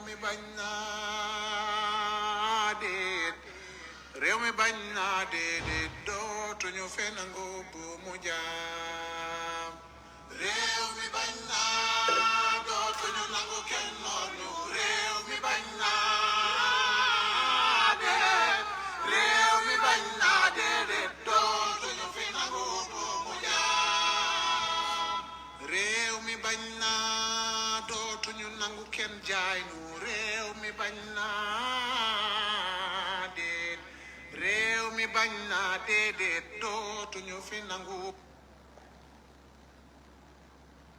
mi bañ naa déet réew mi bañ naa déedéet dootuñu fe nangu bu mu jaam réew mi bañ naa dootuñu nangu kenn noonu réew mi bañ naa déet réew mi bañ naa déedéet dootuñu fi nangu bu mu jaam réew mi bañ naa dootuñu nangu kenn jaay nu réew mi bañ naa déet réew mi bañ naa déedéet dootuñu fi nangu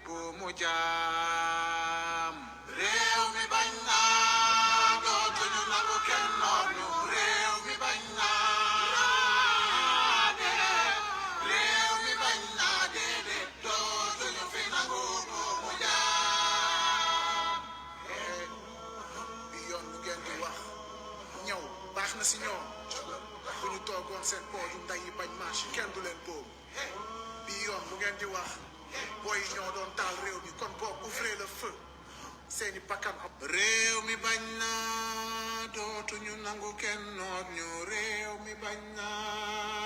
bu mu jaam réew mi bañ naa dootuñu nangu kenn noonu réew mi bañ naa déet réew mi bañ naa déedéet dootuñu fi nangu bu mu jaam bi yoon lu ngeen di wax ñëw baax na si ñoom bu ñu toogoon seen pooju nday yi bañ marche kenn du leen boobu bi yoon lu ngeen di wax booy yi ñoo doon taal réew mi kon boo ouvrez le feu seeni bakkan am réew mi bañ naa dootuñu nangu kenn noot ñu réew mi bañ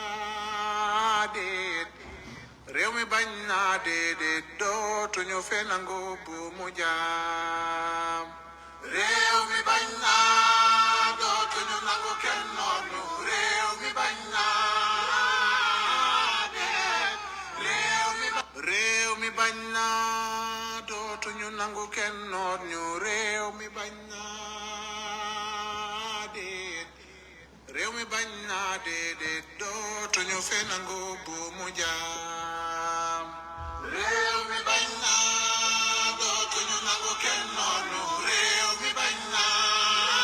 naa déet réew mi bañ naa déedéet dootuñu fe nangu bu mu jaam réew mi bañ naa dootuñu nangu kenn noot ñu réew mi bañ naa déet réew mi bañ naa dootuñu nangu kenn noot ñu réew mi bañ naa déet réew mi bañ naa déedéet dootuñu fe nangu bu mu jaam réew mi bañ naa dootuñu nangu kenn noot ñu réew mi bañ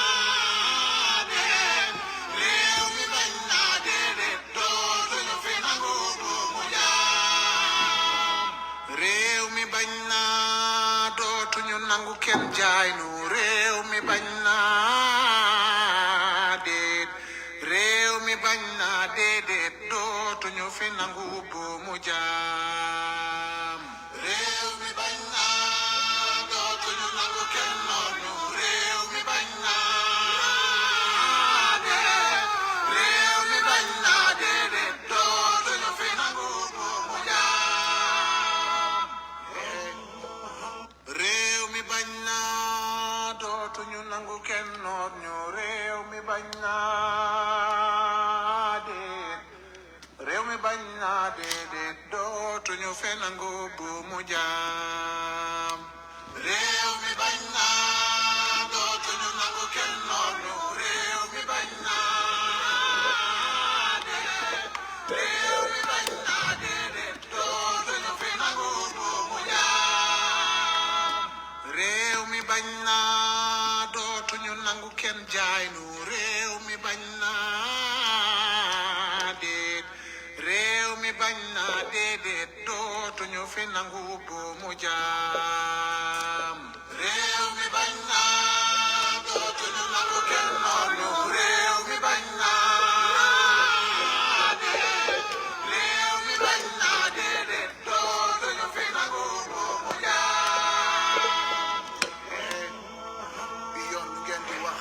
naa déet réew mi bañ naa déedéet dootuñu fe nangu bu mu jaam réew mi bañ naa dootuñu nangu kenn jaay nu réew mi bañ naa déet réew mi bañ naa déedéet dootuñu fi nangu bu mu jaam réew mi bañ naa dootuñu nangu kenn noonu réew mi bañ naa déet réew mi bañ naa déedéet dootuñu fi nangu bu mu jaam réew mi bañ naa dootuñu nangu kenn noot ñu réew mi bañ naa déet réew mi bañ naa déedéet dootuñu fe nangu bu mu jaam réew mi bañ naa dootuñu nangu kenn noot ñu réew mi bañ naa déet réew mi bañ naa déedéet dootuñu fi nangu bu mu jaam réew mi bañ naa dootuñu nangu kenn jaay nu réew mi bañ naa déet réew mi bañ naa déedéet dootuñu fi nangu bu mu jaam réew mi bañ naa dootuñu nangu kenn noonu réew mi bañ naa déet réew mi bañ naa déedéet dootuñu fi nangu bu mu jaam bi yoon lu ngeen di wax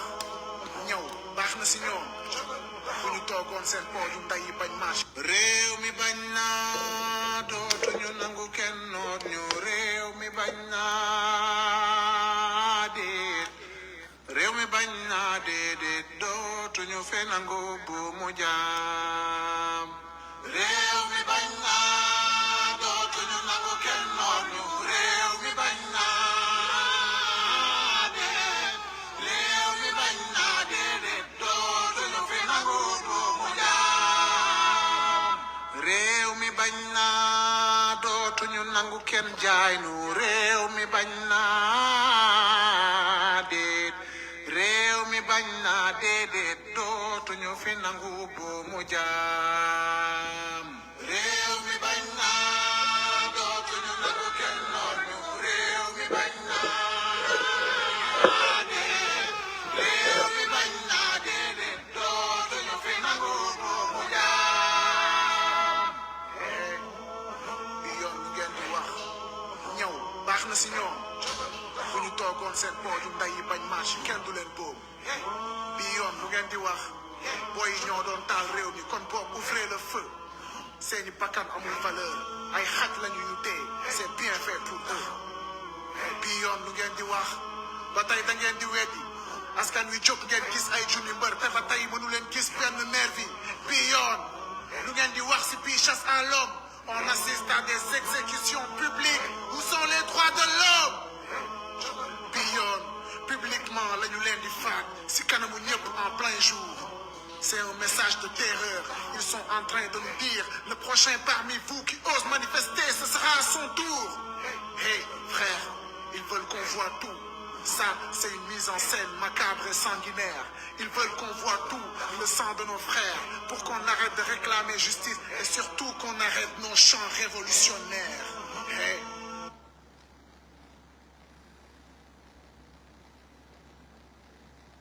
ñëw baax na si ñoom bu ñu toogoon seen pooju nday yi bañ marche réew mi bañ naa dootuñu nangu kenn noot ñu réew mi bañ naa déet réew mi bañ naa déedéet dootuñu fe nangu bu mu jaam réew mi bañ naa dootuñu nangu kenn noot ñu réew mi bañ naa déet réew mi bañ naa déedéet dootuñu fi nangu bu mu jaam réew mi bañ naa dootuñu nangu kenn jaay nu réew mi bañ naa déet réew mi bañ naa déedéet dootuñu fi nangu bu mu jaam réew mi bañ naa dootuñu nangu kenn noonu réew mi bañ naa déet réew mi bañ naa déedéet dootuñu fi nangu bu mu jaam bi yoon lu ngeen di wax ñëw baax na si ñoom bu ñu toogoon seen pooju nday yi bañ marche kenn du leen boobu bii yoon lu ngeen di wax booy yi ñoo doon taal réew mi kon boobu ouvrez le feu seeni bakkan amul valeur ay xaj lañu yu dee c'est bien fait pour eux bii yoon lu ngeen di wax ba tey da ngeen di weddi askan wi jóg ngeen gis ay junni mbër te ba tey mënu leen gis benn nervi bii yoon lu ngeen di wax si bii chasse à l'homme on assiste à des exécutions publiques où sont les droits de l'homme bii yoon publiquement la ñu leen di faat si kanamu ñëpp en plein jour c'est un message de terreur ils sont en train de nous dire le prochain parmi vous qui ose manifester ce sera à son tour hey frère ils veulent qu'on voit tout ça c'est une mise en scène macabre et sanguinaire ils veulent qu'on voit tout le sang de nos frères pour qu'on arrête de réclamer justice et surtout qu'on arrête nos chants révolutionnaires hey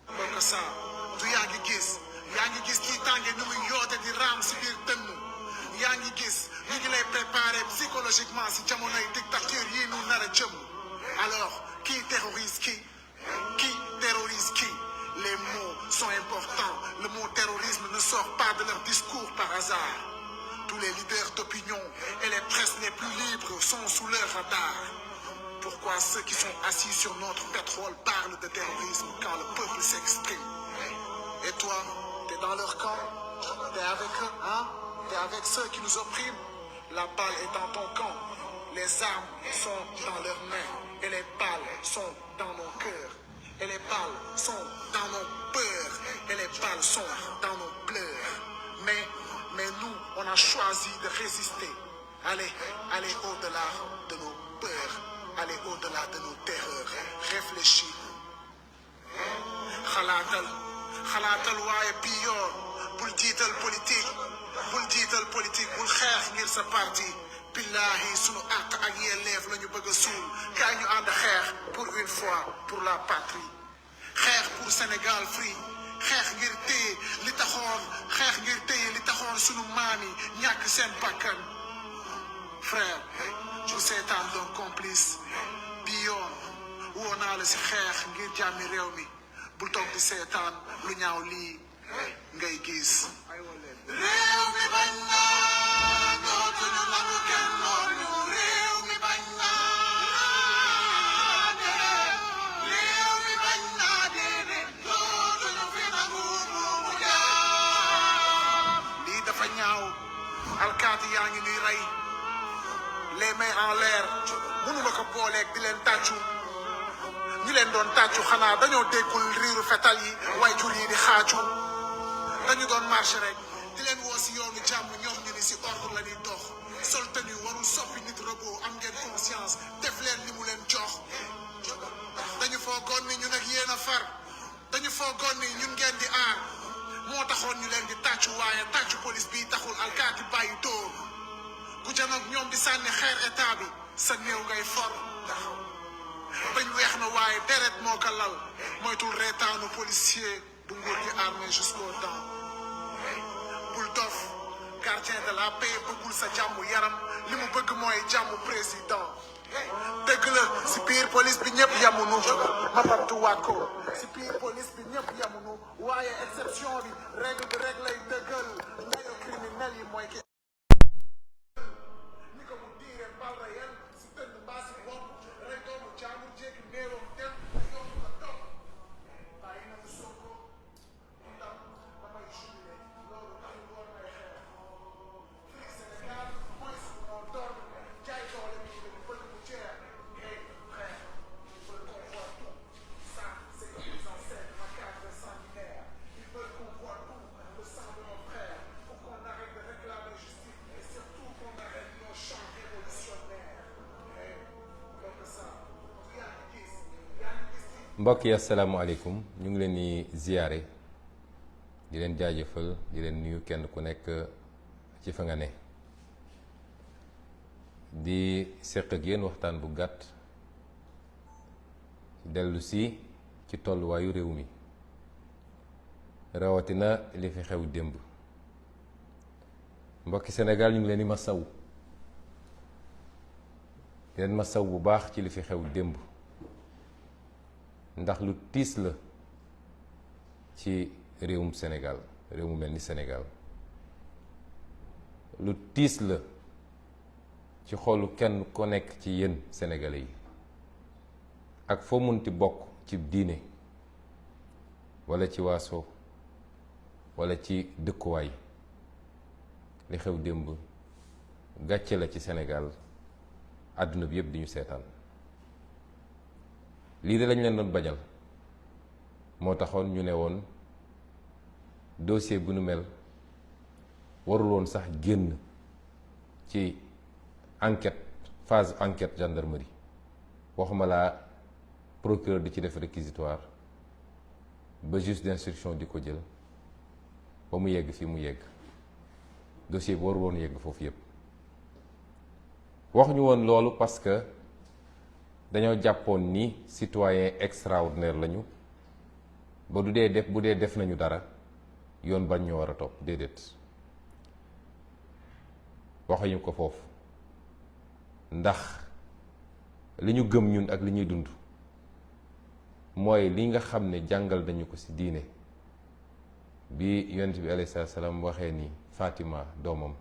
donc ça du yaa ngi gis kii tànge ñu muy yoote di raam si biir dënn yaa ngi gis ñu ngi lay préparer psychologiquement si jamonoy dictature yii nu nar a jëm alors qui terrorise qui terrorise qui les mots sont importants le mot terrorisme ne sort pas de leur discours par hasard tous les leaders d'opinion et les presses les plus libres sont sous leur radar pourquoi ceux qui sont assis sur notre pétrole parlent de terrorisme quand le peuple s'exprime et toi t'es dans leur camp t'es avec eux hein t'es avec ceux qui nous oppriment la balle est dans ton camp les armes sont dans leurs mains et les balles sont dans nos cœurs et les balles sont dans nos peurs et les balles sont dans nos pleurs mais nous on a choisi de résister aller au-delà de nos peurs aller au-delà de nos terreurs réfléchis xalaatal waaye bii yoon bul jiital politique bul xeex ngir sa parti billahi sunu àq ak yelleef la ñu bëgg a suul kaay ñu ànd xeex pour une fois pour la patrie xeex pour Sénégal free xeex ngir téye li taxoon sunu maam yi ñàkk seen bakkan frère bu seetaan doon complice bii yoon woo naa la si xeex ngir jàmmi réew mi bul toog di seetaan lu ñaaw lii ngay gis réew mi bañ naa dootuñu nangu kenn noonu réew mi bañ naa réew mi bañ naa déedéet dootuñu fi nangu mu jaam lii dafa ñaaw alkaati yaa ngi ñuy rey les mains en l'air mënuma ko booleeg di leen tàccu ñi leen doon tàccu xanaa dañoo déggul riiru fetal yi waajur yi di xaacu dañu doon marché rek di leen woo si yoonu jàmm ñoom ñu ni si ordre la ñuy dox sol tenue warul soppi nit robot am ngeen conscience def leen li mu leen jox dañu foogoon ni ñun ak yéen a far dañu foogoon ni ñun ngeen di aar moo taxoon ñu leen di tàccu waaye tàccu police bi taxul alkaati bàyyi dóor ku janoog ñoom di sànni xeer état bi sa néew ngay for bañ weex na waaye deret moo ko lal moytul reetaanu policier bu nguur gi armé jusqu'aux dents bul dof gardien de la paix bëggul sa jàmm yaram li mu bëgg mooy jàmm président dëgg la si biir police bi ñëpp yamunu ma bamtuwaat ko si biir police bi ñëpp yamunu waaye exception bi règle bi rek lay dëggal ndayo criminel yi mooy ki ni ko mu diire bal réel si dënd mbaa si bopp rek doomu jaamur jéegi néewam dem yomb ko topp bàyyi na mu soko ndam damay jubilé loolu taxul woon may xeex fii Sénégal mooy suñu moo door jaay doole bi ñu bëgg mu jeex hey frère ils veulent qu'on voit tout ça c'est une mise en scène macabre et sanguinaire ils veulent qu'on voit tout le sang de nos frères pour qu'on arrête de réclamer justice et surtout qu'on arrête nos chants révolutionnaires hey donc ça yaa ngi gis mbokk yi asalaamaaleykum ñu ngi leen di ziyaare di leen jaajëfal di leen nuyu kenn ku nekk ci fa nga ne di seq ak yéen waxtaan bu gàtt dellu si ci tolluwaayu réew mi rawatina li fi xew démb mbokki Sénégal ñu ngi leen di masaw di leen masaw bu baax ci li fi xew démb ndax lu tiis la ci réewum Sénégal réew mu mel ni Sénégal, lu tiis la ci xolu kenn ko nekk ci yéen sénégalais yi ak foo munti bokk ci diine walla ci waaso walla ci dëkkuwaay. li xew démb gàcce la ci Sénégal, àdduna bi yëpp di ñu seetaan. lii de lañ leen doon bañal moo taxoon ñu ne woon dossier bu nu mel warul woon sax génn ci enquête, phase enquête gendarmerie, waxuma laa procureur di ci def réquisitoire ba juge d'instruction di ko jël ba mu yegg fii mu yegg. dossier bi warul woon yegg foofu yëpp. waxuñu woon loolu parce que dañoo jàppoon ni citoyen extraordinaire lañu ba bu dee def nañu dara yoon bañ ñoo war a topp, déedéet. waxuñu ko foofu ndax li ñu gëm ñun ak li ñuy dund mooy li nga xam ne jàngal nañu ko ci diine bi yonent bi alayhi salaam waxee ni Fatima doomam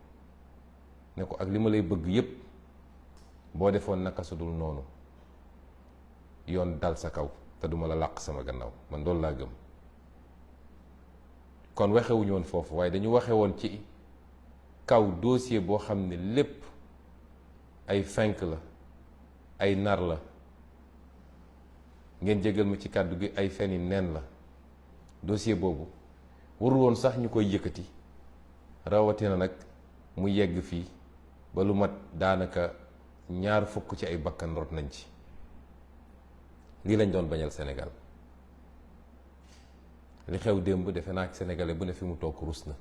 ne ko ak li ma lay bëgg yépp boo defoon naka su dul noonu yoon dal sa kaw te duma la làq sama gannaaw, man loolu laa gëm. kon waxewuñu woon foofu, waaye dañu waxe woon ci kaw dossier boo xam ne lépp ay fenk la, ay nar la, ngeen jégal ma ci kàddu gi, ay feni neen la. dossier boobu warul woon sax ñu koy yëkkati, rawatina nag mu yegg fii ba lu mat daanaka 20 ci ay bakkan rot nañ ci. lii lañ doon bañal Sénégal. li xew démb defe naa ak sénégalais bu ne fi mu toog rus na.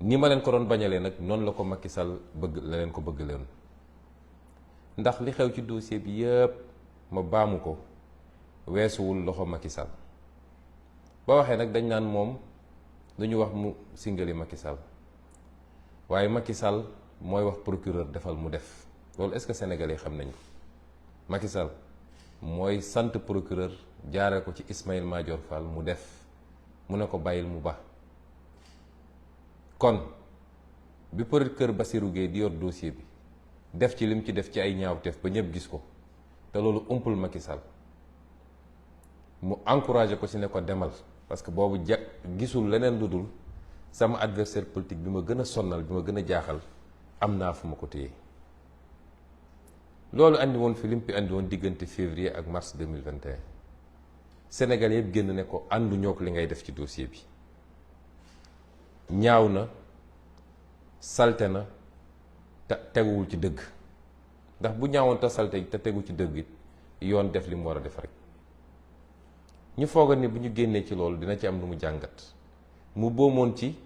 ni ma leen ko doon bañalee nag noonu la ko Macky Sall bëgg la leen ko bëgg leen, ndax li xew ci dossier bi yëpp ma baamu ko weesuwul loxo Macky Sall. ba waxee nag dañ naan moom duñu wax mu singali Macky Sall, waaye Macky Sall mooy wax procureur defal mu def. loolu est-ce que sénégalais xam nañ ko? Macky Sall mooy sant procureur jaaree ko ci Ismaïla Madior Fall mu def, mu ne ko bàyyil mu ba. kon bi procureur Bassirou Guèye di yor dossier bi def ci lim ci def ci ay ñaawteef ba ñëpp gis ko te loolu umpul Macky Sall, mu encouragé ko ci ne ko demal, parce que boobu gisul leneen lu dul sama adversaire politique bi ma gën a sonnal, bi ma gën a jaaxal, am naa fu ma ko téye. loolu andi woon fi lim fi andi woon diggante février ak mars 2021. Sénégal yëpp génn ne ko ànduñoo ak li ngay def ci dossier bi. ñaaw na, salte na, te teguwul ci dëgg. ndax bu ñaawoon te salte te tegu ci dëgg it yoon def li mu war a def rek. ñu foogal ni bu ñu génnee ci loolu dina ci am lu mu jàngat. mu boomoon ci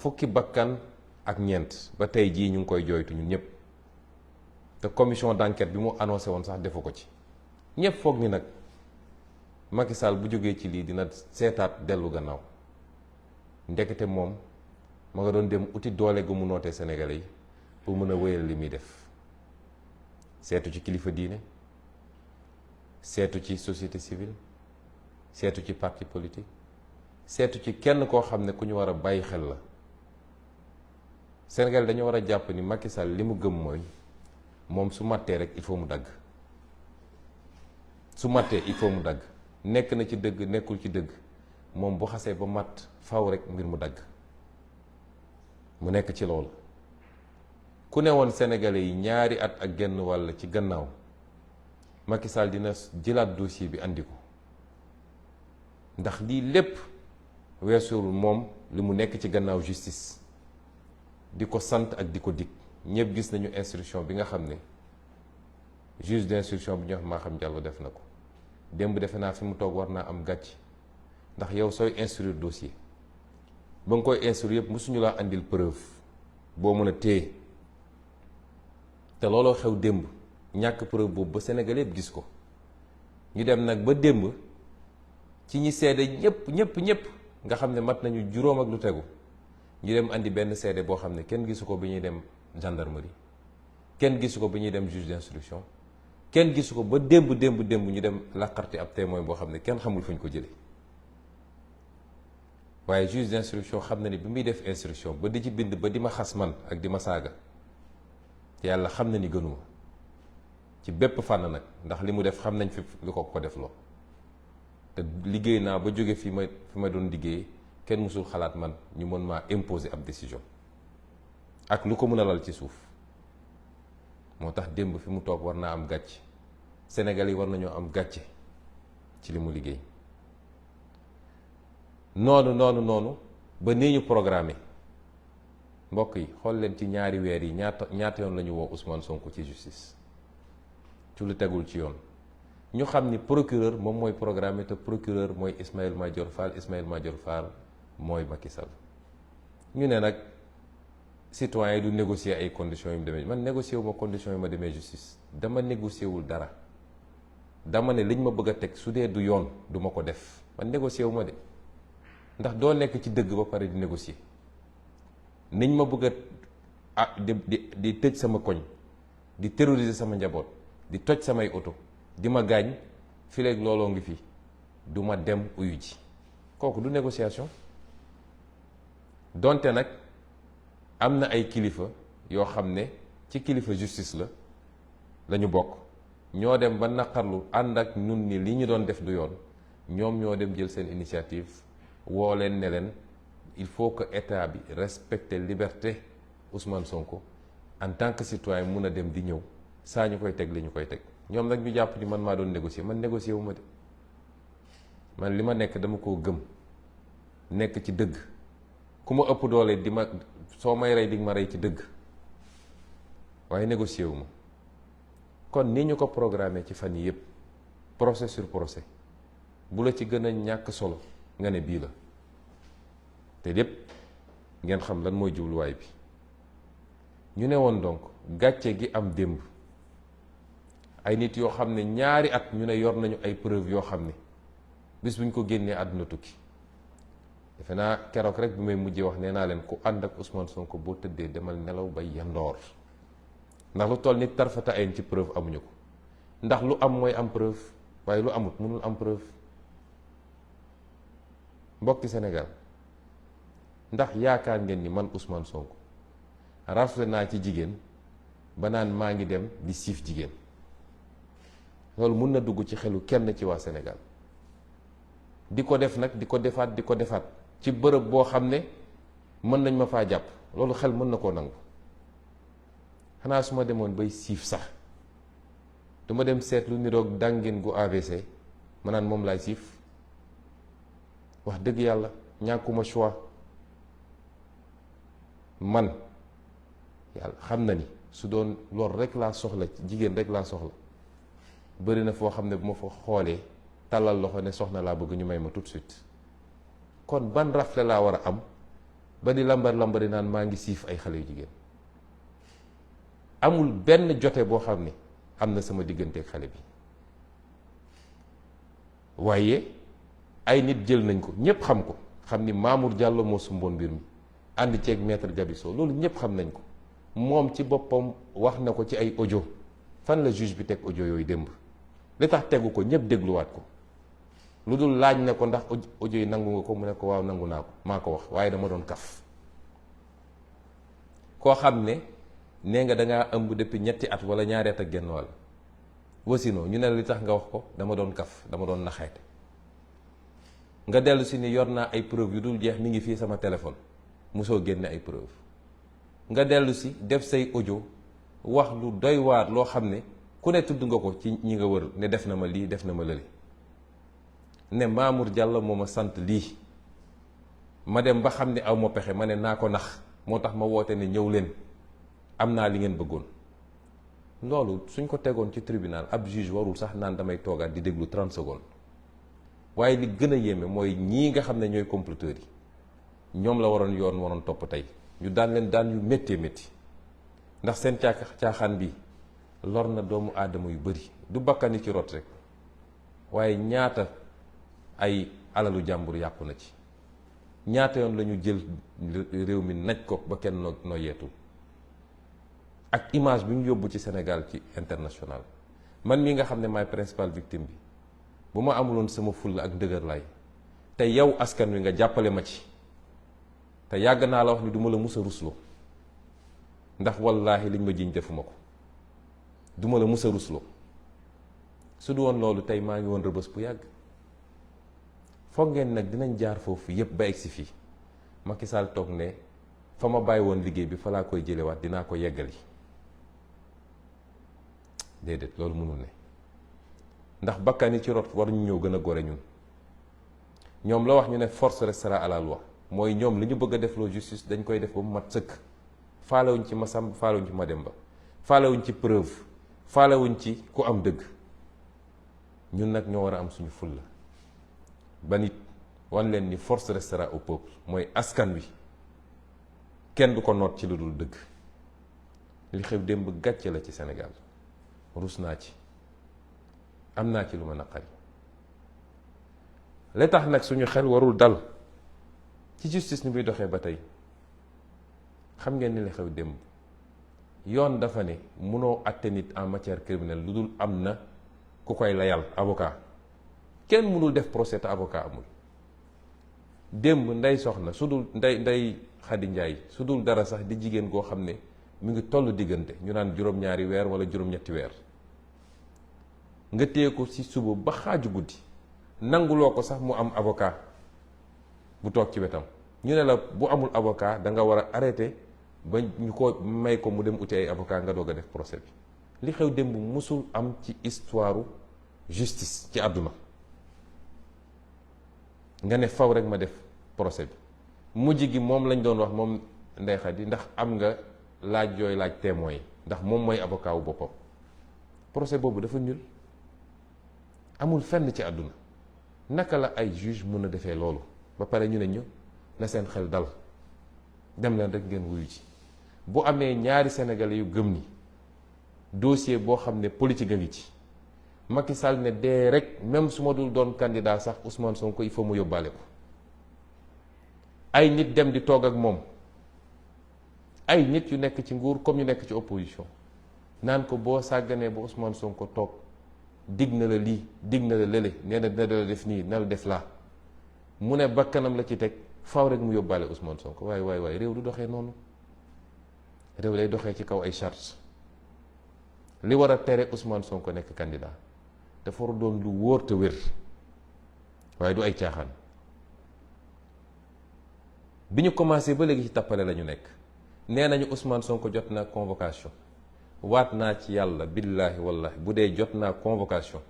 10 bakkan ak ñeent ba tey jii ñu ngi koy jooytu ñun ñëpp. te commission d'enquête bi mu annoncé woon sax defu ko ci. ñëpp foog ni nag Macky Sall bu jógee ci lii dina seetaat dellu gannaaw. ndekete moom ma nga doon dem uti doole gu mu nootee Sénégalais yi pour mën a wéyal li muy def. seetu ci kilifa diine, seetu ci société civile, seetu ci parti politique, seetu ci kenn koo xam ne ku ñu war a bàyyi xel la. Sénégal dañu war a jàpp ni Macky Sall li mu gëm mooy moom su mattee rek il faut mu dagg. su mattee il faut mu dagg. nekk na ci dëgg nekkul ci dëgg moom bu xasee ba matt faw rek mbir mu dagg. mu nekk ci loolu. ku ne woon Sénégalais yi 2 at ak genn wàll ci gannaaw Macky Sall dina jëlaat dossier bi andi ko, ndax lii lépp weesuwul moom li mu nekk ci gannaaw justice di ko sant ak di ko dig. ñëpp gis nañu instruction bi nga xam ne juge d'instruction bi ñu wax Maham Diallo def na ko démb. defe naa fi mu toog war naa am gàcc, ndax yow sooy instruire dossier ba nga koy instruire yëpp mosuñu laa andil preuve boo mën a téye. te looloo xew démb, ñàkk preuve boobu ba Sénégal yëpp gis ko. ñu dem nag ba démb ci ñi seede ñëpp nga xam ne mat nañu juróom ak lu tegu, ñu dem andi benn seede boo xam ne kenn gisu ko bi ñuy dem gendarmerie, kenn gisu ko bi ñuy dem juge d'instruction, kenn gisu ko ba démb ñu dem làqarti ab témoin boo xam ne kenn xamul fu ñu ko jëlee waaye juge d'instruction xam na ni bi muy def instruction ba di ci bind ba di ma xas man ak di ma saaga yàlla xam na ni gënuma ci bépp fànn nag ndax li mu def xam nañ fi lu ko def loo te liggéey naa ba jóge fi ma doon liggéey kenn mësul xalaat man ñu mën maa imposer ab décision ak lu ko mën a lal ci suuf moo tax démb fi mu toog war naa am gàcce Sénégal yi war nañoo am gàcce ci li mu liggéey noonu ba nii ñu programmé mbokk yi xool leen ci ñaari weer yi ñaata yoon la ñu woo Ousmane Sonko ci justice ci lu tegul ci yoon ñu xam ni procureur moom mooy programmé te procureur mooy Ismaïla Madior Fall mooy Macky Sall ñu ne nag citoyen du négocier ay conditions yu mu demee man négocier wu ma conditions yu ma demee justice dama négocier wul dara dama ne liñ ma bëgg a teg su dee du yoon du ma ko def man négocier wu ma de ndax doo nekk ci dëgg ba pare di négocier niñ ma bëgg a di tëj sama koñ di terroriser sama njaboot di toj samay oto di ma gaañ fileeg looloo ngi fi du ma dem uyu ji kooku du négociation donte nag am na ay kilifa yoo xam ne ci kilifa justice la ñu bokk ñoo dem ba naqarlu ànd ak ñun ni li ñu doon def du yoon ñoom ñoo dem jël seen initiative woo leen ne leen il faut que état bi respecte liberté Ousmane Sonko en tant que citoyen mun a dem di ñëw saa ñu koy teg li ñu koy teg ñoom nag ñu jàpp ni man maa doon négocier man négocier wu ma de man li ma nekk dama koo gëm nekk ci dëgg ku ma ëpp doole di ma soo may rey di ma rey ci dëgg waaye négocier wu ma kon ni ñu ko programmé ci fan yi yëpp procès sur procès bu la ci gën a ñàkk solo nga ne bii la te lépp ngeen xam lan mooy jubluwaay bi ñu ne woon donc gàcce gi am démb ay nit yoo xam ne ñaari at ñu ne yor nañu ay preuve yoo xam ne bis bu ñu ko génnee àdduna tukki defe naa keroog rek bi may mujjee wax nee naa leen ku ànd ak Ousmane Sonko boo tëddee demal nelaw ba yandoor ndax lu toll ni tarfata ayn ci preuve amuñu ko ndax lu am mooy am preuve waaye lu amut mënul am preuve mbokki Sénégal ndax yaakaar ngeen ni man Ousmane Sonko rafle naa ci jigéen ba naan maa ngi dem di siif jigéen loolu mun na dugg ci xelu kenn ci waa Sénégal di ko def nag di ko defaat ci bërëb boo xam ne mën nañ ma faa jàpp loolu xel mën na koo nangu xanaa su ma demoon bay siif sax du ma dem seet lu niroog dàngeen gu AVC ma naan moom laay siif wax dëgg yàlla ñàkkuma choix man yàlla xam na ni su doon loolu rek laa soxla jigéen rek laa soxla bëri na foo xam ne bu ma fa xoolee tàllal loxo ne soxna laa bëgg ñu may ma tout de suite kon ban rafle laa war a am ba di lambari naan maa ngi siif ay xale yu jigéen amul benn jote boo xam ne am na sama diggante ak xale bi waaye ay nit jël nañ ko ñépp xam ko xam ni Mamour Diallo moo sumboon mbir mi ànd ceeg maître Gabisso loolu ñépp xam nañ ko moom ci boppam wax na ko ci ay audio fan la juge bi teg audio yooyu démb li tax tegu ko ñépp dégluwaat ko lu dul laaj ne ko ndax audio yi nangu nga ko mu ne ko waaw nangu naa ko maa ko wax waaye dama doon kaf koo xam ne nee nga dangaa ëmb depuis ñetti at wala ñaari at ak genn wàll wasino ñu ne li tax nga wax ko dama doon kaf dama doon naxeete nga dellu si ni yor naa ay preuve yu dul jeex mi ngi fii sama téléphone mosoo génne ay preuve nga dellu si def say audio wax lu doy waar loo xam ne ku ne tudd nga ko ci ñi nga wër ne def na ma lii def na ma lële ne Mamour Diallo moo ma sant lii ma dem ba xam ne aw ma pexe ma ne naa ko nax moo tax ma woote ne ñëw leen am naa li ngeen bëggoon loolu suñ ko tegoon ci tribunal ab juge warul sax naan damay toogaat di déglu 30 secondes waaye li gën a yéeme mooy ñii nga xam ne ñooy comploteurs yi ñoom la waroon topp tey ñu daan leen daan yu méttee métti ndax seen caaxaan bi lor na doomu aadama yu bari du bakkani ci rot rek waaye ñaata ay alalu jàmbur yàqu na ci ñaata yoon la ñu jël réew mi naj ko ba kenn noo yeetul ak image bi ñu yóbbu ci Sénégal ci international man mii nga xam ne maay principal victime bi bu ma amuloon sama fulla ak ndëgër laay te yow askan wi nga jàppale ma ci te yàgg naa la wax ni du ma la mus a rusloo ndax wallaahi liñ ma jiñ defuma ko du ma la mus a rusloo su du woon loolu tey maa ngi woon rëbës bu yàgg. foog ngeen nag dinañ jaar foofu yépp ba egsi fii Macky Sall toog ne fa ma bàyyi woon liggéey bi fa laa koy jëlewaat dinaa ko yeggali déedéet loolu mënul ne ndax bakkan yi ci rot waruñu ñëw gën a gore ñun ñoom la wax ñu ne force restera à la loi mooy ñoom li ñu bëgg a def loo justice dañ koy def ba mu mat sëkk faalewuñ ci Masamba faalewuñ ci Mademba faalewuñ ci preuve faalewuñ ci ku am dëgg ñun nag ñoo war a am suñu fulla ba nit wan leen ni force restera au peuple mooy askan wi kenn du ko noot ci lu dul dëgg li xew démb gàcce la ci Sénégal rus naa ci am naa ci lu ma naqari li tax nag suñu xel warul dal ci justice ni muy doxee ba tey xam ngeen ni li xew démb yoon dafa ne mënoo àtte nit en matière criminelle lu dul am na ku koy layal avocat kenn mënul def procès te avocat amul démb ndey soxna su dul ndey Xadi Njaay su dul dara sax di jigéen goo xam ne mu ngi toll diggante ñu naan juróom-ñaari weer wala juróom-ñetti weer nga téye ko ci suba ba xaaju guddi nanguloo ko sax mu am avocat bu toog ci wetam ñu ne la bu amul avocat da nga war a arrêté ba ñu ko may ko mu dem uti ay avocat nga doog a def procès bi li xew démb musul am ci histoire justice ci àdduna nga ne faw rek ma def procès bi mujj gi moom lañ doon wax moom Ndeye Khady ndax am nga laaj yooyu laaj témoin yi ndax moom mooy avocat wu boppam procès boobu dafa nul amul fenn ci àdduna naka la ay juge mën a defee loolu ba pare ñu ne ñu na seen xel dal dem leen rek ngeen wuyu ci bu amee ñaari sénégalais yu gëm ni dossier boo xam ne politique a ngi ci Macky Sall ne dee rek même su ma dul doon candidat sax Ousmane Sonko il faut mu yóbbaale ko ay nit dem di toog ak moom ay nit yu nekk ci nguur comme yu nekk ci opposition naan ko boo sàgganee ba Ousmane Sonko toog dig na la lii dig na la lële nee na dina la def nii na la def laa mu ne bakkanam la ci teg faw rek mu yóbbaale Ousmane Sonko waaye réew du doxee noonu réew lay doxee ci kaw ay chartes li war a tere Ousmane Sonko nekk candidat dafa war a doon lu wóor te wér waaye du ay caaxaan bi ñu commencé ba léegi ci tappale la ñu nekk nee nañu Ousmane Sonko jot naa convocation waat naa ci yàlla billaahi wallahi bu dee jot naa convocation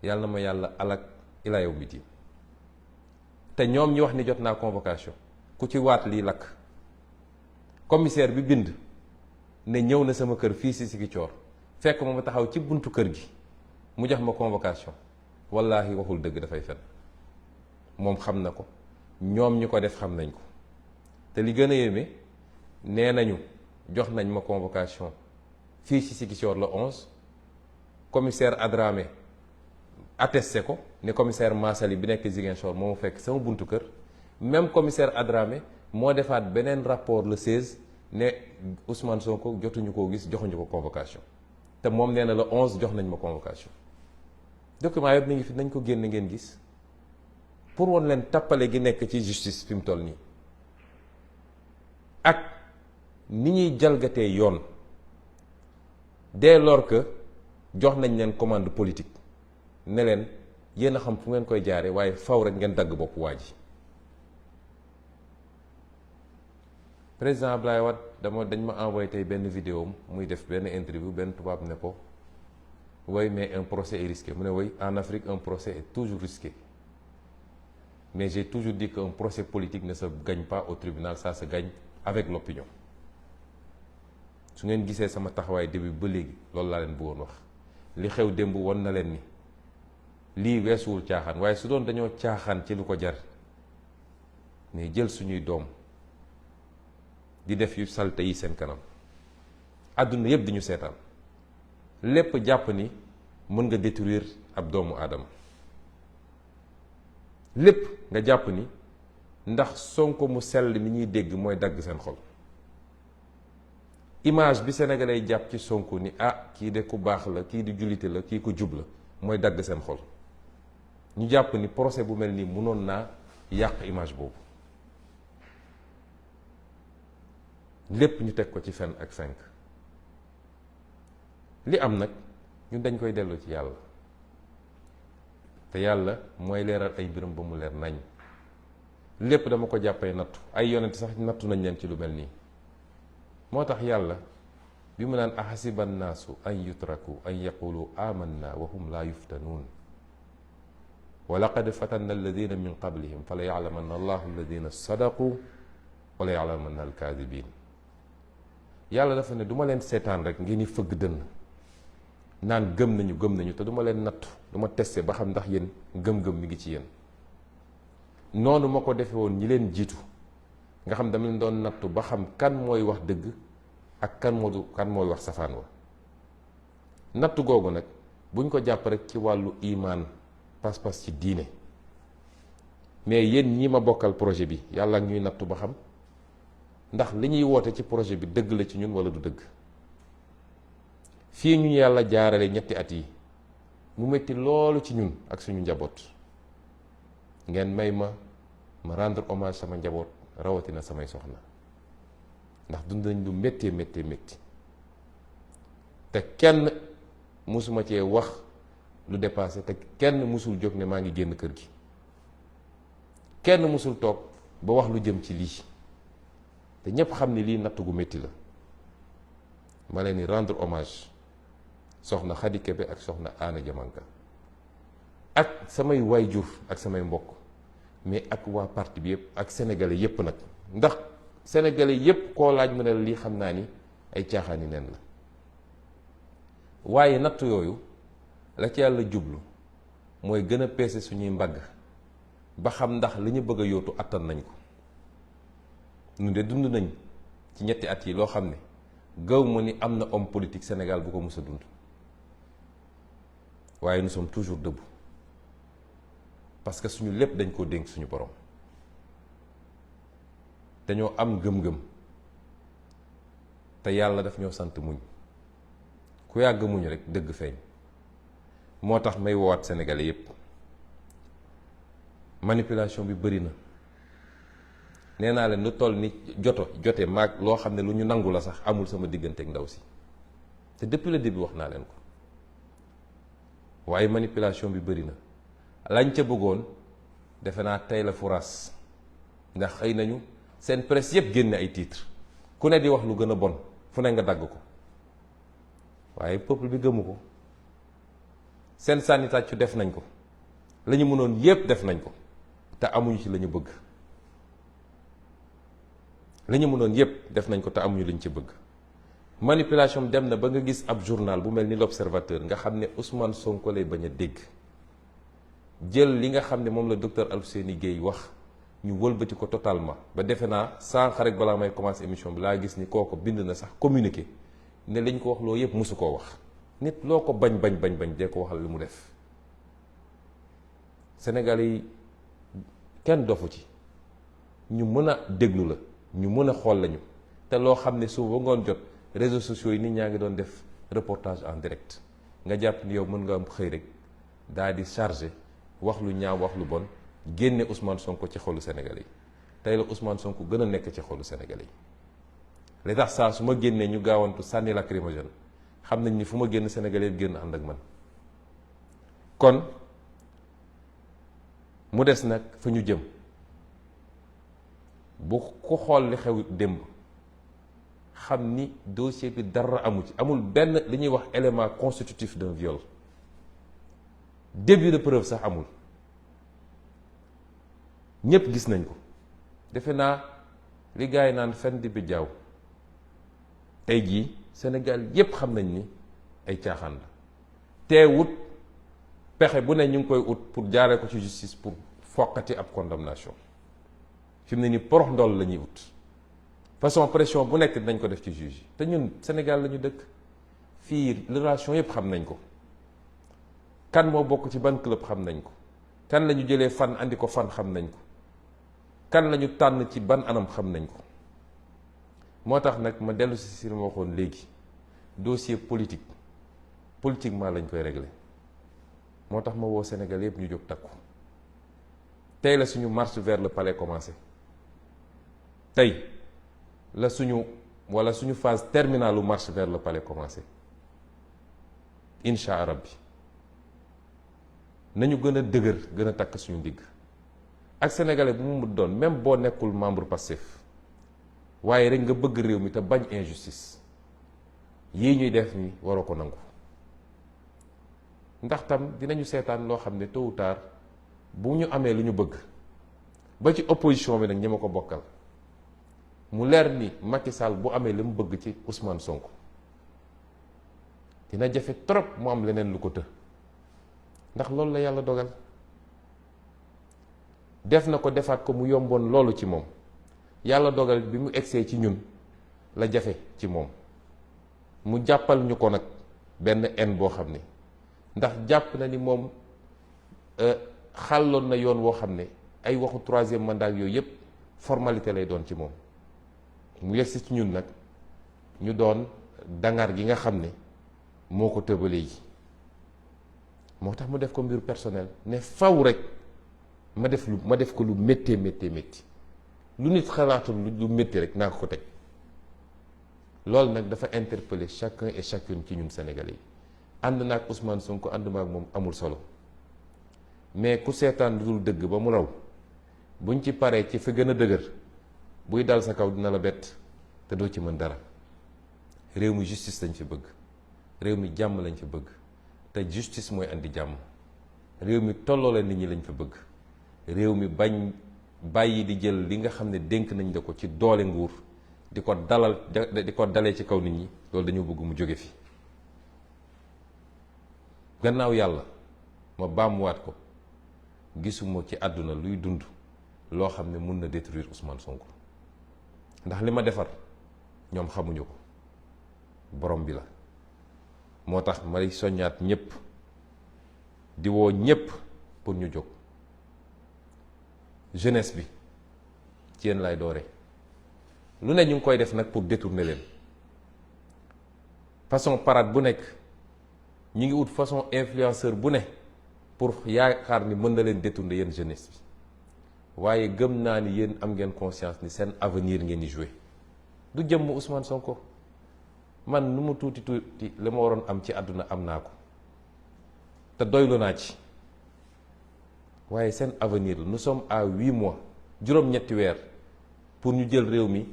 yàlla na ma yàlla alak ila yawmi diin te ñoom ñi wax ni jot naa convocation ku ci waat lii lakk commissaire bi bind ne ñëw na sama kër fii si Ziguinchor fekk ma taxaw ci buntu kër gi mu jox ma convocation wallaahi waxul dëgg dafay fen moom xam na ko ñoom ñi ko def xam nañ ko te li gën a yéeme nee nañu jox nañ ma convocation fii ci Ziguinchor le 11 commissaire Adramé attesté ko ne commissaire Massali bi nekk Ziguinchor moo mu fekk sama buntu kër même commissaire Adramé moo defaat beneen rapport le 16 ne Ousmane Sonko jotuñu koo gis joxuñu ko convocation te moom nee na le 11 jox nañ ma convocation document yëpp mi ngi fi nañ ko génn ngeen gis pour woon leen tappale gi nekk ci justice fi mu toll nii ak ni ñuy jalgatee yoon dès lors que jox nañ leen commande politique ne leen yéen a xam fu ngeen koy jaare waaye faw rek ngeen dagg bopp waa ji président Abdoulaye Wade dañ ma envoyé tey benn vidéo muy def benn interview benn tubaab ne ko oui mais un procès est risqué mu ne oui en Afrique un procès est toujours risqué mais j'ai toujours dit qu'un procès politique ne se gagne pas au tribunal, ça se gagne avec l'opinion. su ngeen gisee sama taxawaay début ba léegi loolu laa leen bëggoon wax li xew démb won na leen ni lii weesuwul caaxaan waaye su doon dañoo caaxaan ci lu ko jar mais jël suñuy doom di def yu salte yi seen kanam àdduna yëpp di ñu seetaan lépp jàpp ni mën nga détruire ab doomu aadama lépp nga jàpp ni ndax Sonko mu sell mi ñuy dégg mooy dagg seen xol image bi sénégalais jàpp ci Sonko ni kii de ku baax la, kii di jullite la, kii ku jub la, mooy dagg seen xol. ñu jàpp ni procès bu mel nii mënoon naa yàq image boobu. lépp ñu teg ko ci fen ak fenk. li am nag ñun dañ koy dellu ci yàlla, te yàlla mooy leeral ay mbiram ba mu leer nañ. lépp dama ko jàppee nattu, ay yonent sax nattu nañ leen ci lu mel nii. moo tax yàlla bi mu naan ahasiba nnaasu an yutraku an yaqulu amanna wa hum laa yuftanuun wa laqad fatanna alladina min qablihim fa la yaclamanna allahu alladina sadaqu wa la yaclamanna alkaadibin. yàlla dafa ne du ma leen seetaan rek ngeen ni fëgg dënn naan gëm nañu te du ma leen nattu, du ma testé ba xam ndax yéen gëm-gëm mi ngi ci yéen. noonu ma ko defe woon ñi leen jiitu nga xam dama leen doon nattu ba xam kan mooy wax dëgg ak kan mooy wax safaan wa. nattu googu nag buñ ko jàpp rek ci wàllu imaan, pas-pas ci diine, mais yéen ñi ma bokkal projet bi yàlla ak ñuy nattu ba xam ndax li ñuy woote ci projet bi dëgg la ci ñun wala du dëgg. fii ñu yàlla jaarale ñetti at yi mu metti loolu ci ñun ak suñu njaboot, ngeen may ma rendre hommage sama njaboot, rawatina samay soxna, ndax dund nañ lu méttee métti te kenn musuma cee wax lu dépassé, te kenn musul jóg ne maa ngi génn kër gi, kenn musul toog ba wax lu jëm ci lii, te ñépp xam ne lii natt gu métti la. ma leen di rendre hommage soxna Khady Kébé ak soxna Anna Diamanka ak samay waajur ak samay mbokk, mais ak waa parti bi yëpp ak sénégalais yëpp nag, ndax sénégalais yëpp koo laaj mu ne la lii xam naa ni ay caaxaani neen la. waaye natt yooyu la ci yàlla jublu mooy gën a peese suñuy mbagg ba xam ndax li ñu bëgg a yóotu attan nañ ko. ñun de dund nañ ci ñetti at yi loo xam ne gaw ma ni am na homme politique Sénégal bu ko mës a dund. waaye nous sommes toujours debout parce que suñu lépp dañ koo dénk suñu borom. dañoo am gëm-gëm te yàlla daf ñoo sant muñ, ku yàgg muñ rek dëgg feeñ. moo tax may woowaat sénégalais yépp, manipulation bi bëri na. nee naa leen lu toll ni jote maag loo xam ne lu ñu nangu la sax amul sama diggante ak ndaw si, te depuis le début wax naa leen ko. waaye manipulation bi bëri na. lañ ca bëggoon defe naa tey la furaas, ndax xëy nañu seen presse yépp génne ay titres, ku ne di wax lu gën a bon, fu ne nga dagg ko. waaye peuple bi gëmu ko. seen sànni tàccu def nañ ko, la ñu mënoon yépp def nañ ko, te amuñu ci la ñu bëgg. la ñu mënoon yépp def nañ ko te amuñu liñ ci bëgg. manipulation dem na ba nga gis ab journal bu mel ni l'Observateur nga xam ne Ousmane Sonko lay bañ a dégg, jël li nga xam ne moom la docteur Alfousseyni Guèye wax ñu wëlbati ko totalement ba defe naa sànq rek balaa may commencer émission bi laa gis ni kooku bind na sax communiqué ne liñ ko wax loo yépp mosu koo wax. nit loo ko bañ dee ko waxal li mu def. Sénégalais yi kenn dofu ci, ñu mën a déglu la, ñu mën a xool lañu, te loo xam ne suba ngoon jot réseaux sociaux yi nit ñaa ngi doon def reportage en direct, nga jàpp ni yow mën nga am xëy rek daal di chargé wax lu ñaaw wax lu bon génne Ousmane Sonko ci xolu Sénégalais yi. tey la Ousmane Sonko gën a nekk ci xolu Sénégalais yi. li tax saa su ma génnee ñu gaawantu sànni lacrymogène, xam nañ ni fu ma génn Sénégalais yi génn ànd ak man. kon mu des nag fa ñu jëm. bu ko xool li xew démb xam ni dossier bi dara amu ci, amul benn li ñuy wax élément constitutif d'un viol, début de preuve sax amul. ñépp gis nañ ko. defe naa li gars yi naan fen di bi jaaw, tey jii Sénégal yépp xam nañ ni ay caaxaan la. teewut pexe bu ne ñu ngi koy ut pour jaaree ko ci justice pour foqati ab condamnation. fi mu ne nii porox ndoll la ñuy ut, façon pression bu nekk dinañ ko def ci juge yi. te ñun Sénégal la ñu dëkk, fii relation yépp xam nañ ko. kan moo bokk ci ban club xam nañ ko, kan la ñu jëlee fan andi ko fan xam nañ ko, kan la ñu tànn ci ban anam xam nañ ko. moo tax nag ma dellu si ma waxoon léegi dossier politiquement lañ koy régler moo tax ma woo Sénégal yëpp ñu jóg takku. tey la suñu marche vers le palais commencé tey la suñu phase terminale u marche vers le palais commencé incha allah bi nañu gën a dëgër gën a takk suñu ndigg ak sénégalais bu mu doon même boo nekkul membre Pastef waaye rek nga bëgg réew mi te bañ injustice yii ñuy def ni waroo ko nangu ndax tam dinañu seetaan loo xam ne tôt ou tard bu ñu amee lu ñu bëgg ba ci opposition bi nag ñi ma ko bokkal mu leer ni Macky Sall bu amee li mu bëgg ci Ousmane Sonko dina jafe trop mu am leneen lu ko të ndax loolu la yàlla dogal def na ko defaat ko mu yomboon loolu ci moom yàlla dogal bi mu egsee ci ñun la jafe ci moom mu jàppal ñu ko nag benn en boo xam ne ndax jàpp na ni moom xàlloon na yoon woo xam ne ay waxu troisième mandat yooyu yëpp formalité lay doon ci moom mu yegsi ci ñun nag ñu doon dangar gi nga xam ne moo ko tëbalee yi moo tax mu def ko mbiru personnel ne faw rek ma def ko lu méttee métti lu nit xalaatul lu métti rek naa ko teg loolu nag dafa interpeller chacun et chacune ci ñun Sénégalais yi ànd naa ak Ousmane Sonko ànd ma ak moom amul solo mais ku seetaan lu dul dëgg ba mu raw buñ ci paree ci fi gën a dëgër buy dal sa kaw dina la bett te doo ci mën dara réew mi justice lañ fi bëgg réew mi jàmm lañ fi bëgg te justice mooy andi jàmm réew mi tolloo la nit ñi lañ fi bëgg réew mi bañ bàyyi di jël li nga xam ne dénk nañ la ko ci doole nguur di ko dalee ci kaw nit ñi loolu dañoo bëgg mu jóge fi gannaaw yàlla ma baamuwaat ko gisuma ci àdduna luy dund loo xam ne mun na détruire Ousmane Sonko ndax li ma defar ñoom xamuñu ko borom bi la moo tax may soññaat ñëpp di woo ñëpp pour ñu jóg jeunesse bi ci yéen lay doore lu ne ñu ngi koy def nag pour détourner leen façon parade bu nekk ñu ngi ut façon influenceur bu ne pour yaakaar ni mën na leen détourner yéen jeunesse bi waaye gëm naa ni yéen am ngeen conscience ni seen avenir ngeen di jouer du jëmm Ousmane Sonko man nu mu tuuti li ma waroon am ci àdduna am naa ko te doylu naa ci waaye seen avenir la nous sommes à 8 mois juróom-ñetti weer pour ñu jël réew mi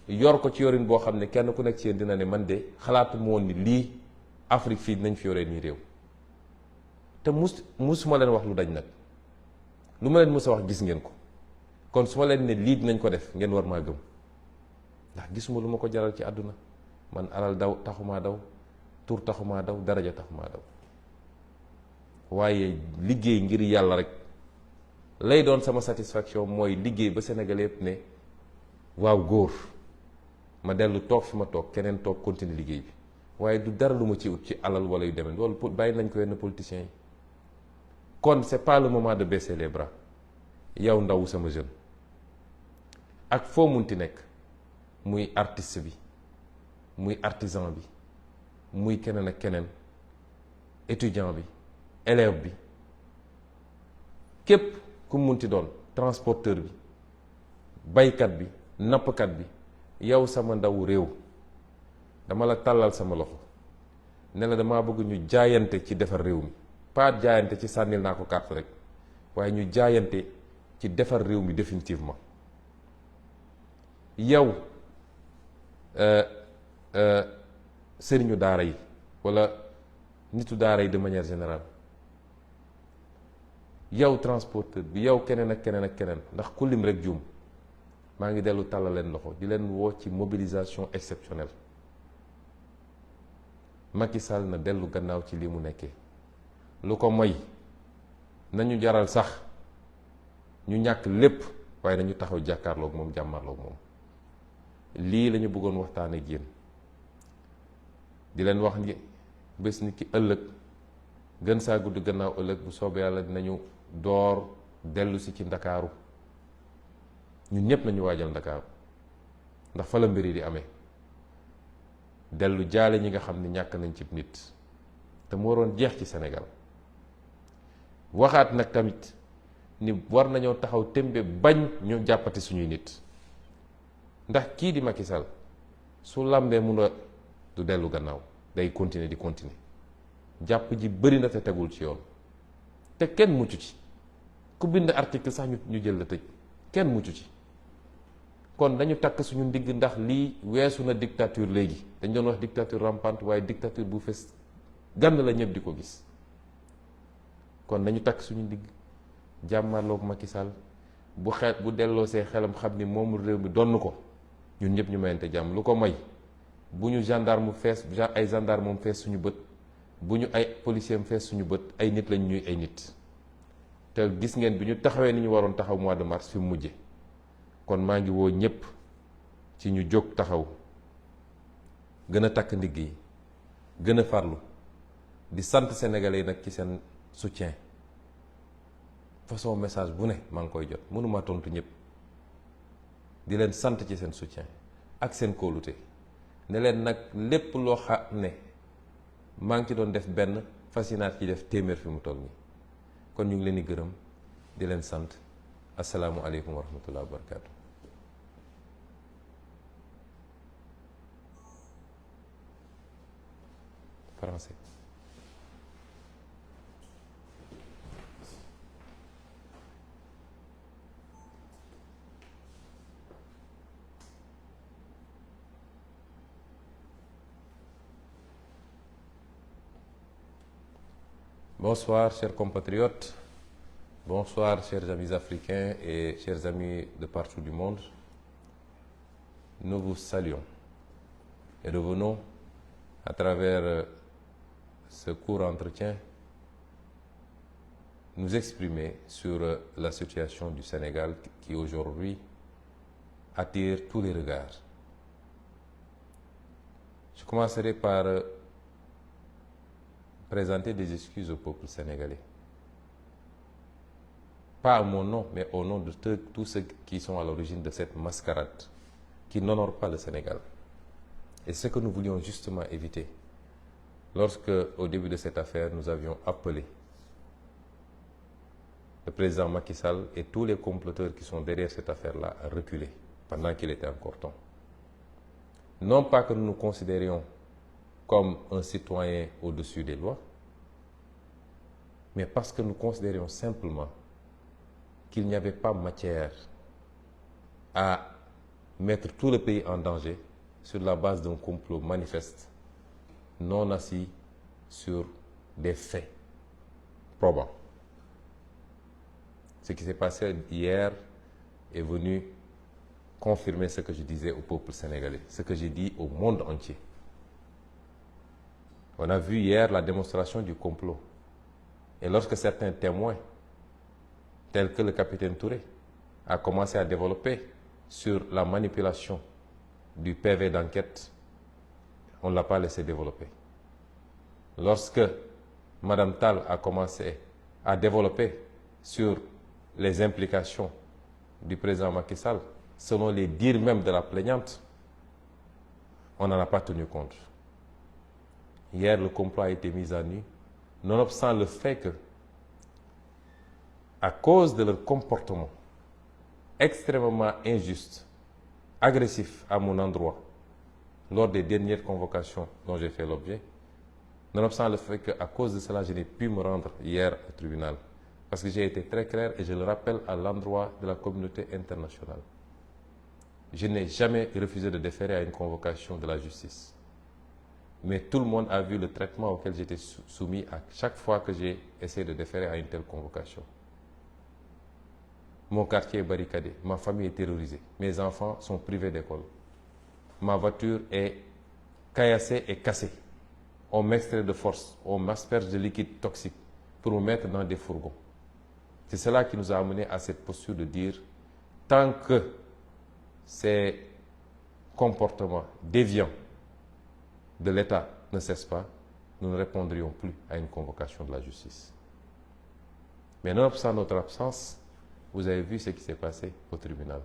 yor ko ci yorin boo xam ne kenn ku nekk ci yéen dina ne man de xalaatu ma woon ni lii Afrique fii dinañ fi yoree nii réew te musuma leen wax lu dañ nag lu ma leen mus a wax gis ngeen ko kon su ma leen ne lii dinañ ko def ngeen war maa gëm ndax gisuma lu ma ko jaral ci àdduna man alal taxumaa daw tur taxumaa daw daraja taxumaa daw waaye liggéey ngir yàlla rek lay doon sama satisfaction mooy liggéey ba Sénégal yëpp ne waaw góor ma dellu toog fi ma toog keneen toog continuer liggéey bi waaye du dara lu ma ci ut ci alal wala yu demee loolu bàyyi nañ ko yenn politiciens yi kon c'est pas le moment de baisser les bras yow ndaw sama jeune ak foo munti nekk muy artiste bi muy artisan bi muy keneen ak keneen étudiant bi élève bi képp ku munti doon transporteur bi baykat bi nappkat bi yow sama ndaw réew dama la tàllal sama loxo ne la damaa bëgg ñu jaayante ci defar réew mi pas jaayante ci sànnil naa ko carte rek waaye ñu jaayante ci defar réew mi définitivement yow sëriñu daara yi walla nitu daara yi de manière générale yow transporteur bi yow keneen ak keneen ak keneen ndax ku lim rek juum maa ngi dellu tàllal leen loxo di leen woo ci mobilisation exceptionnelle Macky Sall na dellu gannaaw ci lii mu nekkee lu ko moy nañu jaral sax ñu ñàkk lépp waaye nañu taxaw jàkkaarloog moom jàmmarloog moom lii lañu bëggoon waxtaan ak yéen di leen wax ni bés ni ki ëllëg gën saa gudd gannaaw ëllëg bu soobee yàlla dinañu door dellu si ci ndakaaru ñun ñëpp nañu waajal ndakaaru ndax fa la mbir yi di amee dellu jaale ñi nga xam ne ñàkk nañ ci nit te mu waroon jeex ci Sénégal waxaat nag tamit ni war nañoo taxaw tembe bañ ñu jàppati suñuy nit ndax kii di Macky Sall su làmbee mun a du dellu gannaaw day continuer di continuer jàpp ji bëri na te tegul ci yoon te kenn mucc ci ku bind article sax ñu jël la tëj kenn mucc ci kon dañu takk suñu ndigg ndax lii weesu na dictature léegi dañ doon wax dictature rampante waaye dictature bu fes gànn la ñëpp di ko gis kon nañu takk suñu ndigg jàmmarloog Macky Sall bu delloo see xelam xam ni moomu réew mi donn ko ñun ñëpp ñu mayante jàmm lu ko may bu ñu gendarme fees ay gendarme moom fees suñu bët bu ñu ay policier fees suñu bët ay nit lañ ñuy ay nit te gis ngeen bi ñu taxawee ni ñu waroon taxaw mois de mars fi mu mujje kon maa ngi woo ñëpp ci ñu jóg taxaw gën a takk ndigg yi gën a farlu di sant sénégalais yi nag ci seen soutien façon message bu ne maa ngi koy jot mënuma tontu ñëpp di leen sant ci seen soutien ak seen kóolute ne leen nag lépp loo xam ne maa ngi ci doon def benn fasinaat ci def téeméer fi mu toll nii kon ñu ngi leen di gërëm di leen sant asalaamualeykum wa rahmatullah wa barakatu. Français. Bonsoir, chers compatriotes. Bonsoir, chers amis africains et chers amis de partout du monde. Nous vous saluons et revenons à travers ce court entretien nous exprimer sur la situation du Sénégal qui aujourd'hui attire tous les regards. Je commencerai par présenter des excuses au peuple sénégalais. Pas à mon nom, mais au nom de tous ceux qui sont à l'origine de cette mascarade qui n'honore pas le Sénégal. Et ce que nous voulions justement éviter lorsque, au début de cette affaire, nous avions appelé le président Macky Sall et tous les comploteurs qui sont derrière cette affaire-là à reculer pendant qu'il était encore temps. Non pas que nous nous considérions comme un citoyen au-dessus des lois, mais parce que nous considérions simplement qu'il n'y avait pas matière à mettre tout le pays en danger sur la base d'un complot manifeste, non assis sur des faits probants. Ce qui s'est passé hier est venu confirmer ce que je disais au peuple sénégalais, ce que j'ai dit au monde entier. On a vu hier la démonstration du complot. Et lorsque certains témoins, tels que le capitaine Touré, a commencé à développer sur la manipulation du PV d'enquête, on ne l'a pas laissé développer. Lorsque Mme Tal a commencé à développer sur les implications du président Macky Sall, selon les dires même de la plaignante, on n'en a pas tenu compte. Hier, le complot a été mis à nu, nonobstant le fait que, à cause de leur comportement extrêmement injuste, agressif à mon endroit, lors des dernières convocations dont j'ai fait l'objet, nonobstant le fait qu'à cause de cela, je n'ai pu me rendre hier au tribunal, parce que j'ai été très clair et je le rappelle à l'endroit de la communauté internationale. Je n'ai jamais refusé de déférer à une convocation de la justice. Mais tout le monde a vu le traitement auquel j'étais soumis à chaque fois que j'ai essayé de déférer à une telle convocation. Mon quartier est barricadé, ma famille est terrorisée, mes enfants sont privés d'école. Ma voiture est caillassée et cassée. On m'extrait de force, on m'asperge de liquide toxique pour me mettre dans des fourgons. C'est cela qui nous a amené à cette posture de dire, tant que ces comportements déviants de l'État ne cessent pas, nous ne répondrions plus à une convocation de la justice. Mais nonobstant notre absence, vous avez vu ce qui s'est passé au tribunal.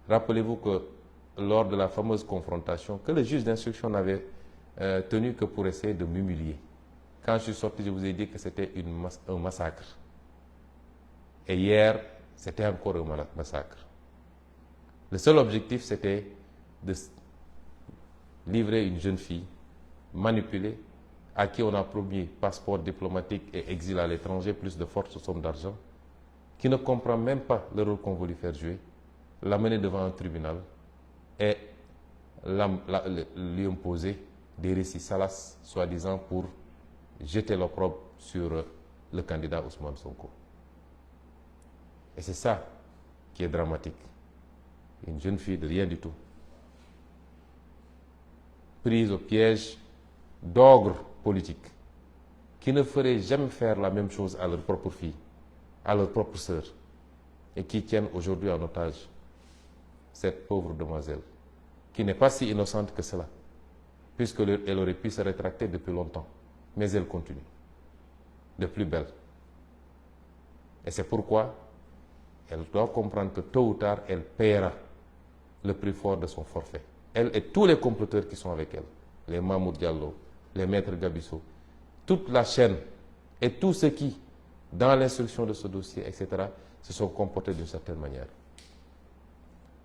Rappelez-vous que lors de la fameuse confrontation que le juge d'instruction n'avait tenu que pour essayer de m'humilier. Quand je suis sorti, je vous ai dit que c'était un massacre. Et hier, c'était encore un massacre. Le seul objectif, c'était de livrer une jeune fille manipulée, à qui on a promis passeport diplomatique et exil à l'étranger, plus de fortes sommes d'argent, qui ne comprend même pas le rôle qu'on veut lui faire jouer, l'amener devant un tribunal et lui imposer des récits salaces, soi-disant pour jeter l'opprobre sur le candidat Ousmane Sonko. Et c'est ça qui est dramatique. Une jeune fille de rien du tout, prise au piège d'ogres politiques, qui ne feraient jamais faire la même chose à leur propre fille, à leur propre sœur, et qui tiennent aujourd'hui en otage cette pauvre demoiselle, qui n'est pas si innocente que cela, puisqu'elle aurait pu se rétracter depuis longtemps, mais elle continue, de plus belle. Et c'est pourquoi elle doit comprendre que tôt ou tard, elle paiera le prix fort de son forfait. Elle et tous les comploteurs qui sont avec elle, les Mamour Diallo, les maîtres Gabisso, toute la chaîne et tous ceux qui, dans l'instruction de ce dossier, etc., se sont comportés d'une certaine manière.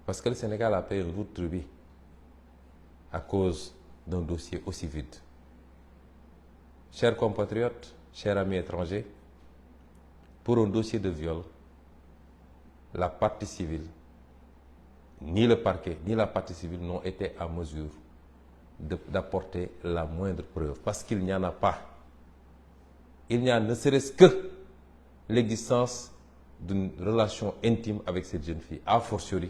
Parce que le Sénégal a payé un lourd tribut à cause d'un dossier aussi vide. Chers compatriotes, chers amis étrangers, pour un dossier de viol, la partie civile, ni le parquet, ni la partie civile n'ont été à mesure d'apporter la moindre preuve, parce qu'il n'y en a pas. Il n'y a ne serait-ce que l'existence d'une relation intime avec cette jeune fille, a fortiori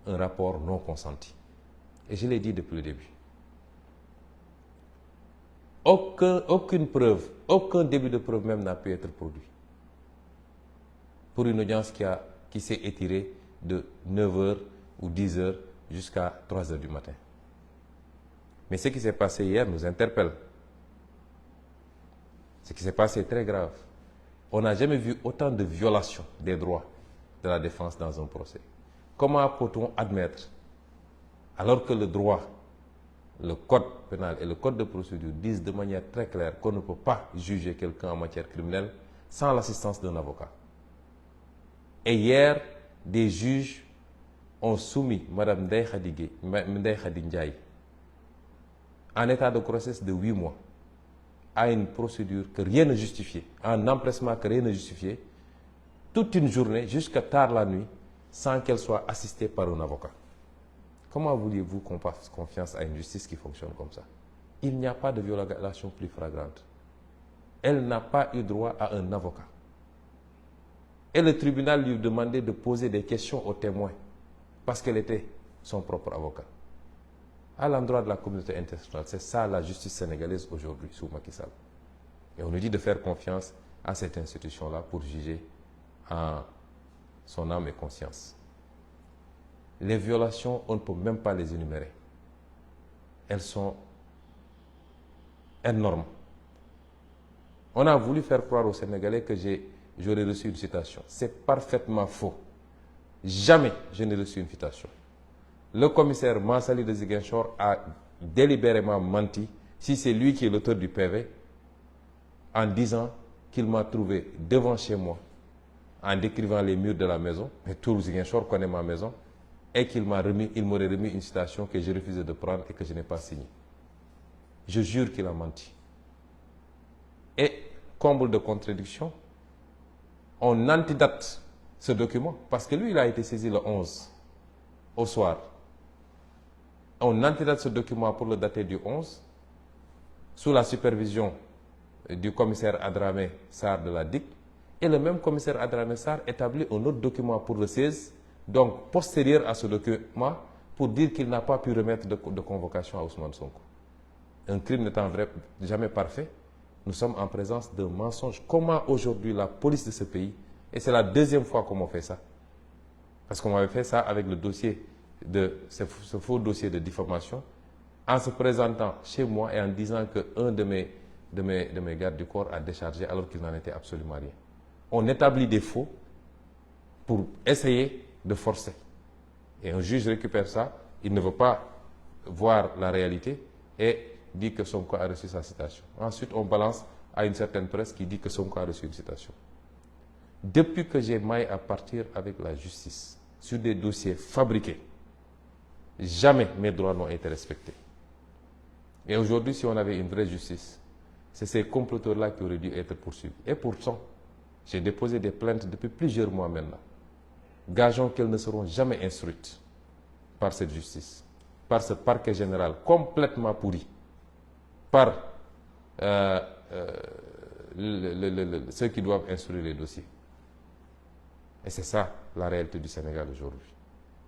un rapport non consenti. Et je l'ai dit depuis le début. Aucune preuve, aucun début de preuve même n'a pu être produit pour une audience qui s'est étirée de 9h ou 10h jusqu'à 3h du matin. Mais ce qui s'est passé hier nous interpelle. Ce qui s'est passé est très grave. On n'a jamais vu autant de violations des droits de la défense dans un procès. Comment peut-on admettre, alors que le droit, le code pénal et le code de procédure disent de manière très claire qu'on ne peut pas juger quelqu'un en matière criminelle sans l'assistance d'un avocat? Et hier, des juges ont soumis Mme Ndeye Khady Ndiaye en état de grossesse de 8 mois à une procédure que rien ne justifiait, un empressement que rien ne justifiait, toute une journée jusqu'à tard la nuit, sans qu'elle soit assistée par un avocat. Comment vouliez-vous qu'on fasse confiance à une justice qui fonctionne comme ça? Il n'y a pas de violation plus flagrante. Elle n'a pas eu droit à un avocat. Et le tribunal lui demandait de poser des questions aux témoins parce qu'elle était son propre avocat. À l'endroit de la communauté internationale, c'est ça la justice sénégalaise aujourd'hui sous Macky Sall. Et on nous dit de faire confiance à cette institution-là pour juger en son âme et conscience. Les violations, on ne peut même pas les énumérer. Elles sont énormes. On a voulu faire croire aux Sénégalais que j'aurais reçu une citation. C'est parfaitement faux. Jamais je n'ai reçu une citation. Le commissaire Mansali de Ziguinchor a délibérément menti, si c'est lui qui est l'auteur du PV, en disant qu'il m'a trouvé devant chez moi, en décrivant les murs de la maison, mais tout Ziguinchor connaît ma maison, et qu'il m'aurait remis une citation que j'ai refusé de prendre et que je n'ai pas signée. Je jure qu'il a menti. Et, comble de contradiction, on antidate ce document, parce que lui, il a été saisi le 11, au soir. On antidate ce document pour le dater du 11, sous la supervision du commissaire Adramé Sarr de la DIC, et le même commissaire Adramé Sarr établit un autre document pour le 16, donc postérieur à ce document, pour dire qu'il n'a pas pu remettre de convocation à Ousmane Sonko. Un crime n'étant jamais parfait, nous sommes en présence d'un mensonge. Comment aujourd'hui la police de ce pays, et c'est la deuxième fois qu'on m'a fait ça, parce qu'on m'avait fait ça avec le dossier ce faux dossier de diffamation, en se présentant chez moi et en disant qu'un de mes gardes du corps a déchargé alors qu'il n'en était absolument rien. On établit des faux pour essayer de forcer. Et un juge récupère ça, il ne veut pas voir la réalité et dit que Sonko a reçu sa citation. Ensuite, on balance à une certaine presse qui dit que Sonko a reçu une citation. Depuis que j'ai maille à partir avec la justice sur des dossiers fabriqués, jamais mes droits n'ont été respectés. Et aujourd'hui, si on avait une vraie justice, c'est ces comploteurs-là qui auraient dû être poursuivis. Et pourtant, j'ai déposé des plaintes depuis plusieurs mois maintenant. Gageons qu'elles ne seront jamais instruites par cette justice, par ce parquet général complètement pourri, par ceux qui doivent instruire les dossiers. Et c'est ça la réalité du Sénégal aujourd'hui.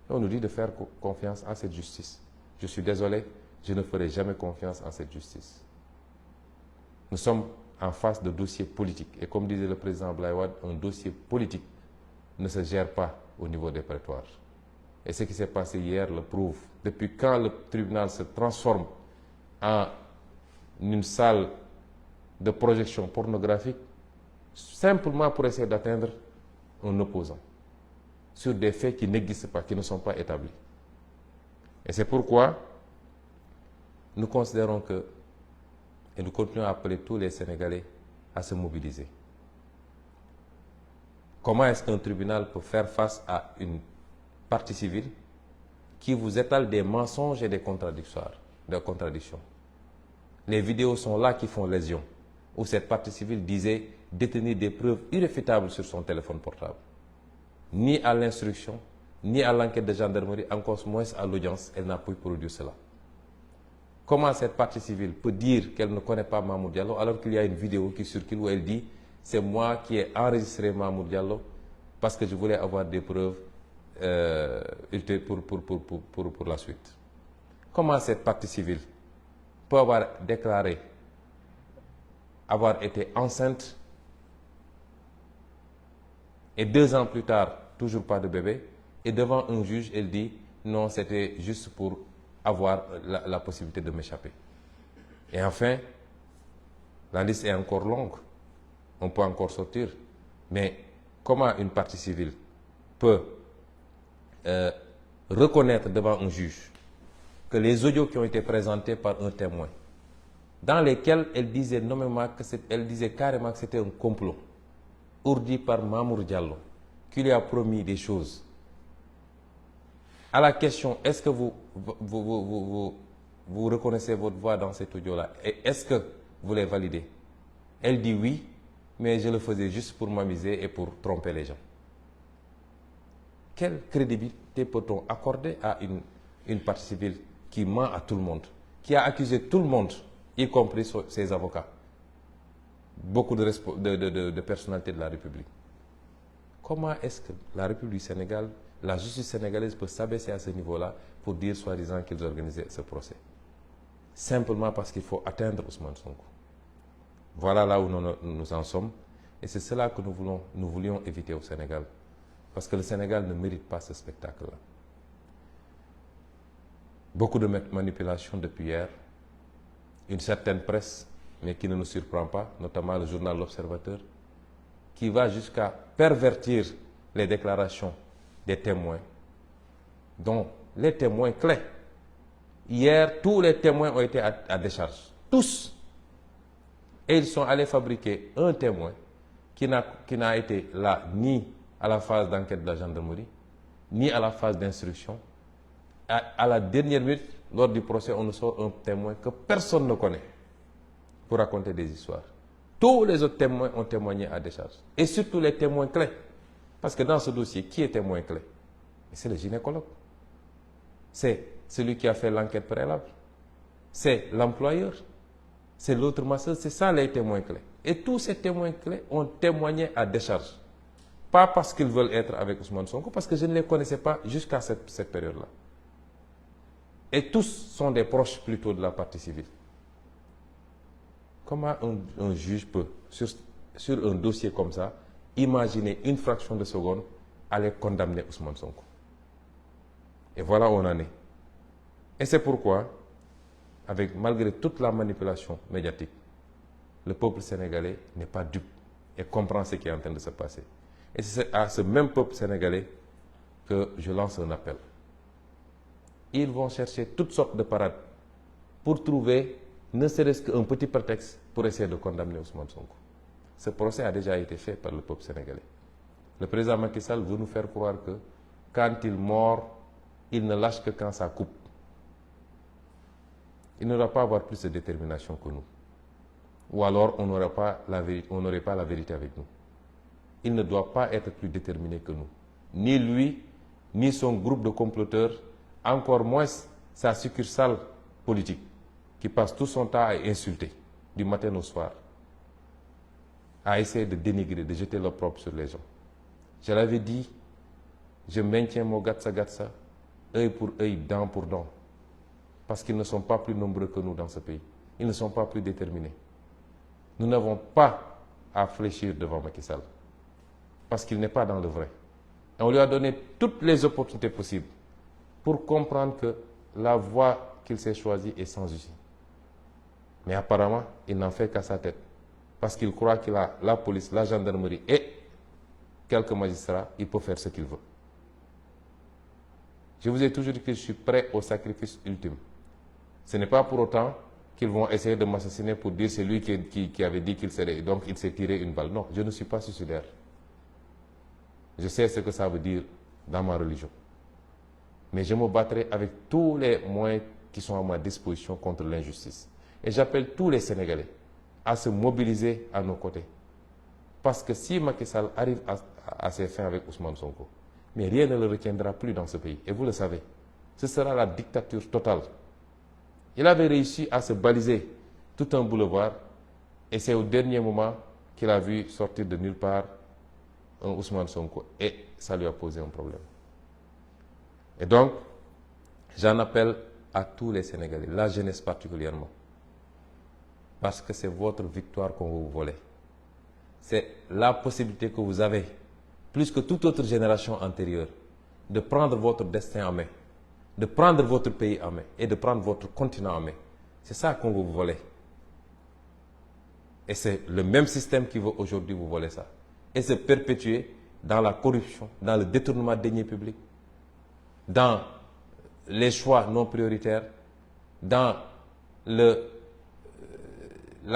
On nous dit de faire confiance à cette justice. Je suis désolé, je ne ferai jamais confiance à cette justice. Nous sommes en face de dossiers politiques. Et comme disait le président Abdoulaye Wade, un dossier politique ne se gère pas au niveau des prétoires. Et ce qui s'est passé hier le prouve. Depuis quand le tribunal se transforme en une salle de projection pornographique, simplement pour essayer d'atteindre un opposant, sur des faits qui n'existent pas, qui ne sont pas établis. Et c'est pourquoi nous considérons que, et nous continuons à appeler tous les Sénégalais à se mobiliser. Comment est-ce qu'un tribunal peut faire face à une partie civile qui vous étale des mensonges et des contradictions? Les vidéos sont là qui font lésion, où cette partie civile disait détenir des preuves irréfutables sur son téléphone portable. Ni à l'instruction, ni à l'enquête de gendarmerie, encore moins à l'audience, elle n'a pu produire cela. Comment cette partie civile peut dire qu'elle ne connaît pas Mamour Diallo alors qu'il y a une vidéo qui circule où elle dit « c'est moi qui ai enregistré Mamour Diallo parce que je voulais avoir des preuves pour la suite ». Comment cette partie civile peut avoir déclaré avoir été enceinte et 2 ans plus tard, toujours pas de bébé, et devant un juge, elle dit non, c'était juste pour avoir la possibilité de m'échapper. Et enfin, la liste est encore longue, on peut encore sortir, mais comment une partie civile peut reconnaître devant un juge que les audios qui ont été présentés par un témoin, dans lesquels elle disait nommément elle disait carrément que c'était un complot ourdi par Mamour Diallo, qui lui a promis des choses. À la question, est-ce que vous reconnaissez votre voix dans cet audio-là? Et est-ce que vous les validez? Elle dit oui, mais je le faisais juste pour m'amuser et pour tromper les gens. Quelle crédibilité peut-on accorder à une partie civile qui ment à tout le monde, qui a accusé tout le monde, y compris ses avocats, beaucoup de personnalités de la République? Comment est-ce que la République du Sénégal, la justice sénégalaise peut s'abaisser à ce niveau-là pour dire soi-disant qu'ils organisaient ce procès? Simplement parce qu'il faut atteindre Ousmane Sonko. Voilà là où nous en sommes. Et c'est cela que nous voulions éviter au Sénégal. Parce que le Sénégal ne mérite pas ce spectacle-là. Beaucoup de manipulations depuis hier. Une certaine presse, mais qui ne nous surprend pas, notamment le journal L'Observateur, qui va jusqu'à pervertir les déclarations des témoins, dont les témoins clés. Hier, tous les témoins ont été à décharge. Tous. Et ils sont allés fabriquer un témoin qui n'a été là ni à la phase d'enquête de la gendarmerie, ni à la phase d'instruction. À la dernière minute, lors du procès, on nous sort un témoin que personne ne connaît pour raconter des histoires. Tous les autres témoins ont témoigné à décharge. Et surtout les témoins clés. Parce que dans ce dossier, qui est témoin clé? C'est le gynécologue. C'est celui qui a fait l'enquête préalable. C'est l'employeur. C'est l'autre masseuse. C'est ça les témoins clés. Et tous ces témoins clés ont témoigné à décharge. Pas parce qu'ils veulent être avec Ousmane Sonko, parce que je ne les connaissais pas jusqu'à cette période-là. Et tous sont des proches plutôt de la partie civile. Comment un juge peut, sur un dossier comme ça, imaginer une fraction de seconde aller condamner Ousmane Sonko? Et voilà où on en est. Et c'est pourquoi, malgré toute la manipulation médiatique, le peuple sénégalais n'est pas dupe et comprend ce qui est en train de se passer. Et c'est à ce même peuple sénégalais que je lance un appel. ils vont chercher toutes sortes de parades pour trouver ne serait-ce qu'un petit prétexte pour essayer de condamner Ousmane Sonko. Ce procès a déjà été fait par le peuple sénégalais. Le président Macky Sall veut nous faire croire que quand il mord, il ne lâche que quand ça coupe. Il ne doit pas avoir plus de détermination que nous. Ou alors on n'aurait pas la vérité avec nous. Il ne doit pas être plus déterminé que nous. Ni lui, ni son groupe de comploteurs, encore moins sa succursale politique, qui passe tout son temps à insulter, du matin au soir, à essayer de dénigrer, de jeter l'opprobre sur les gens. Je l'avais dit, je maintiens mon gatsa, œil pour œil, dent pour dent, parce qu'ils ne sont pas plus nombreux que nous dans ce pays. Ils ne sont pas plus déterminés. Nous n'avons pas à fléchir devant Macky Sall, parce qu'il n'est pas dans le vrai. Et on lui a donné toutes les opportunités possibles pour comprendre que la voie qu'il s'est choisie est sans issue. Mais apparemment, il n'en fait qu'à sa tête, parce qu'il croit qu'il a la police, la gendarmerie et quelques magistrats, il peut faire ce qu'il veut. Je vous ai toujours dit que je suis prêt au sacrifice ultime. Ce n'est pas pour autant qu'ils vont essayer de m'assassiner pour dire c'est lui qui avait dit qu'il serait, donc il s'est tiré une balle. Non, je ne suis pas suicidaire. Je sais ce que ça veut dire dans ma religion. Mais je me battrai avec tous les moyens qui sont à ma disposition contre l'injustice. Et j'appelle tous les Sénégalais à se mobiliser à nos côtés. Parce que si Macky Sall arrive à ses fins avec Ousmane Sonko, mais rien ne le retiendra plus dans ce pays. Et vous le savez, ce sera la dictature totale. Il avait réussi à se baliser tout un boulevard et c'est au dernier moment qu'il a vu sortir de nulle part un Ousmane Sonko et ça lui a posé un problème. Et donc, j'en appelle à tous les Sénégalais, la jeunesse particulièrement, parce que c'est votre victoire qu'on va vous voler. C'est la possibilité que vous avez, plus que toute autre génération antérieure, de prendre votre destin en main, de prendre votre pays en main et de prendre votre continent en main. C'est ça qu'on va vous voler. Et c'est le même système qui veut aujourd'hui vous voler ça. Et se perpétuer dans la corruption, dans le détournement de deniers publics, dans les choix non prioritaires, dans la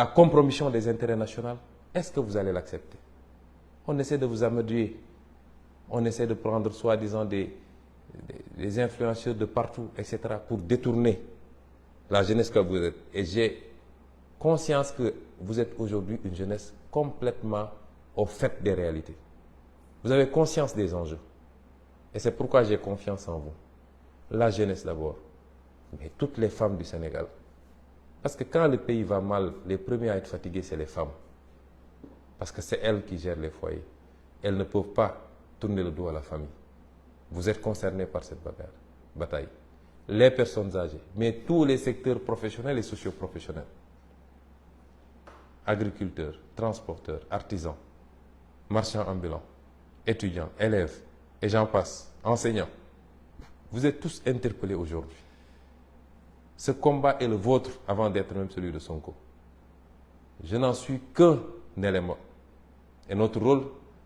compromission des intérêts nationaux. Est-ce que vous allez l'accepter? On essaie de vous amadouer. On essaie de prendre soi-disant des influenceurs de partout, etc., pour détourner la jeunesse que vous êtes. Et j'ai conscience que vous êtes aujourd'hui une jeunesse complètement au fait des réalités. Vous avez conscience des enjeux. Et c'est pourquoi j'ai confiance en vous. La jeunesse d'abord, mais toutes les femmes du Sénégal. Parce que quand le pays va mal, les premiers à être fatigués, c'est les femmes. Parce que c'est elles qui gèrent les foyers. Elles ne peuvent pas tourner le dos à la famille. Vous êtes concernés par cette bataille. Les personnes âgées, mais tous les secteurs professionnels et socio-professionnels. Agriculteurs, transporteurs, artisans, marchands ambulants, étudiants, élèves, et j'en passe, enseignants. Vous êtes tous interpellés aujourd'hui. Ce combat est le vôtre avant d'être même celui de Sonko. Je n'en suis qu'un élément. Et notre rôle,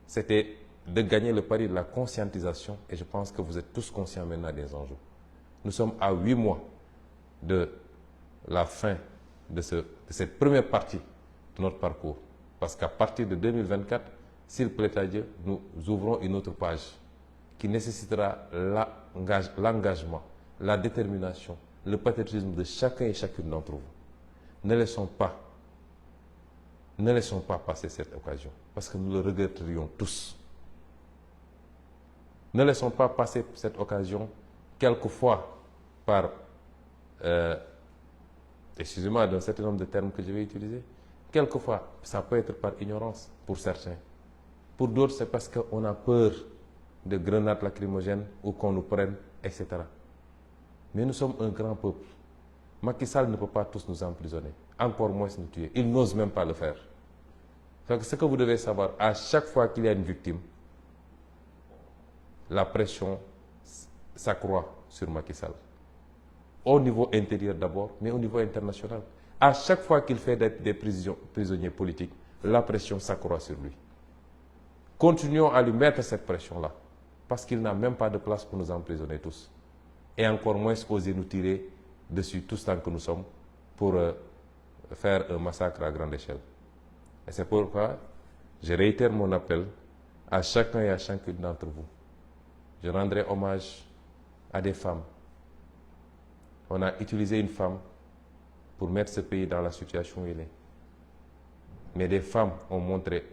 c'était de gagner le pari de la conscientisation. Et je pense que vous êtes tous conscients maintenant des enjeux. Nous sommes à 8 mois de la fin de cette première partie de notre parcours. Parce qu'à partir de 2024, s'il plaît à Dieu, nous ouvrons une autre page qui nécessitera l'engagement, la détermination, le patriotisme de chacun et chacune d'entre vous. Ne laissons pas passer cette occasion, parce que nous le regretterions tous. Ne laissons pas passer cette occasion, quelquefois par, excusez-moi d'un certain nombre de termes que je vais utiliser, quelquefois ça peut être par ignorance pour certains. Pour d'autres, c'est parce qu'on a peur de grenades lacrymogènes ou qu'on nous prenne, etc. Mais nous sommes un grand peuple. Macky Sall ne peut pas tous nous emprisonner, encore moins nous tuer. Il n'ose même pas le faire. Donc, ce que vous devez savoir, à chaque fois qu'il y a une victime, la pression s'accroît sur Macky Sall. Au niveau intérieur d'abord, mais au niveau international. À chaque fois qu'il fait des prisonniers politiques, la pression s'accroît sur lui. Continuons à lui mettre cette pression-là, parce qu'il n'a même pas de place pour nous emprisonner tous. et encore moins oser nous tirer dessus tous tant que nous sommes pour faire un massacre à grande échelle. Et c'est pourquoi je réitère mon appel à chacun et à chacune d'entre vous. Je rendrai hommage à des femmes. On a utilisé une femme pour mettre ce pays dans la situation où il est. Mais des femmes ont montré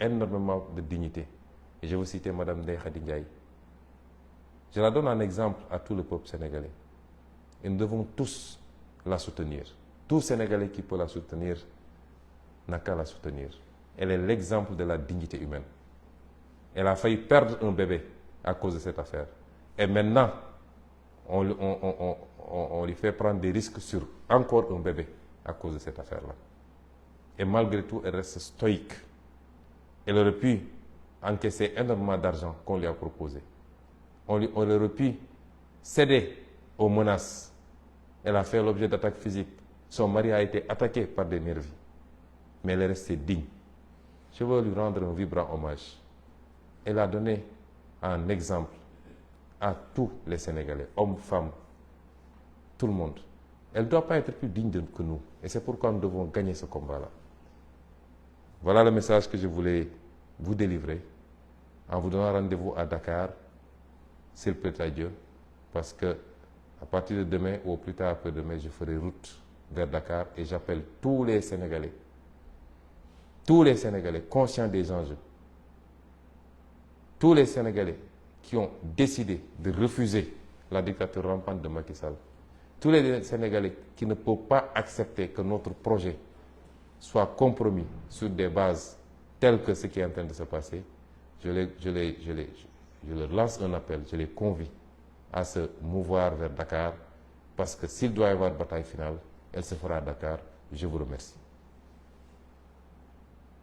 énormément de dignité. Et je veux citer Mme Ndeye Khady Ndiaye. Je la donne en exemple à tout le peuple sénégalais. Et nous devons tous la soutenir. Tout Sénégalais qui peut la soutenir n'a qu'à la soutenir. Elle est l'exemple de la dignité humaine. Elle a failli perdre un bébé à cause de cette affaire. Et maintenant, on lui fait prendre des risques sur encore un bébé à cause de cette affaire-là. Et malgré tout, elle reste stoïque. Elle aurait pu encaisser énormément d'argent qu'on lui a proposé. On aurait pu céder aux menaces. Elle a fait l'objet d'attaques physiques. Son mari a été attaqué par des nervis. Mais elle est restée digne. Je veux lui rendre un vibrant hommage. Elle a donné un exemple à tous les Sénégalais, hommes, femmes, tout le monde. Elle ne doit pas être plus digne que nous. Et c'est pourquoi nous devons gagner ce combat-là. Voilà le message que je voulais vous délivrer en vous donnant rendez-vous à Dakar, s'il plaît à Dieu, parce que à partir de demain ou au plus tard après-demain, je ferai route vers Dakar et j'appelle tous les Sénégalais conscients des enjeux, tous les Sénégalais qui ont décidé de refuser la dictature rampante de Macky Sall, tous les Sénégalais qui ne peuvent pas accepter que notre projet soit compromis sur des bases telles que ce qui est en train de se passer, je leur lance un appel, je les convie à se mouvoir vers Dakar, parce que s'il doit y avoir bataille finale, elle se fera à Dakar. Je vous remercie.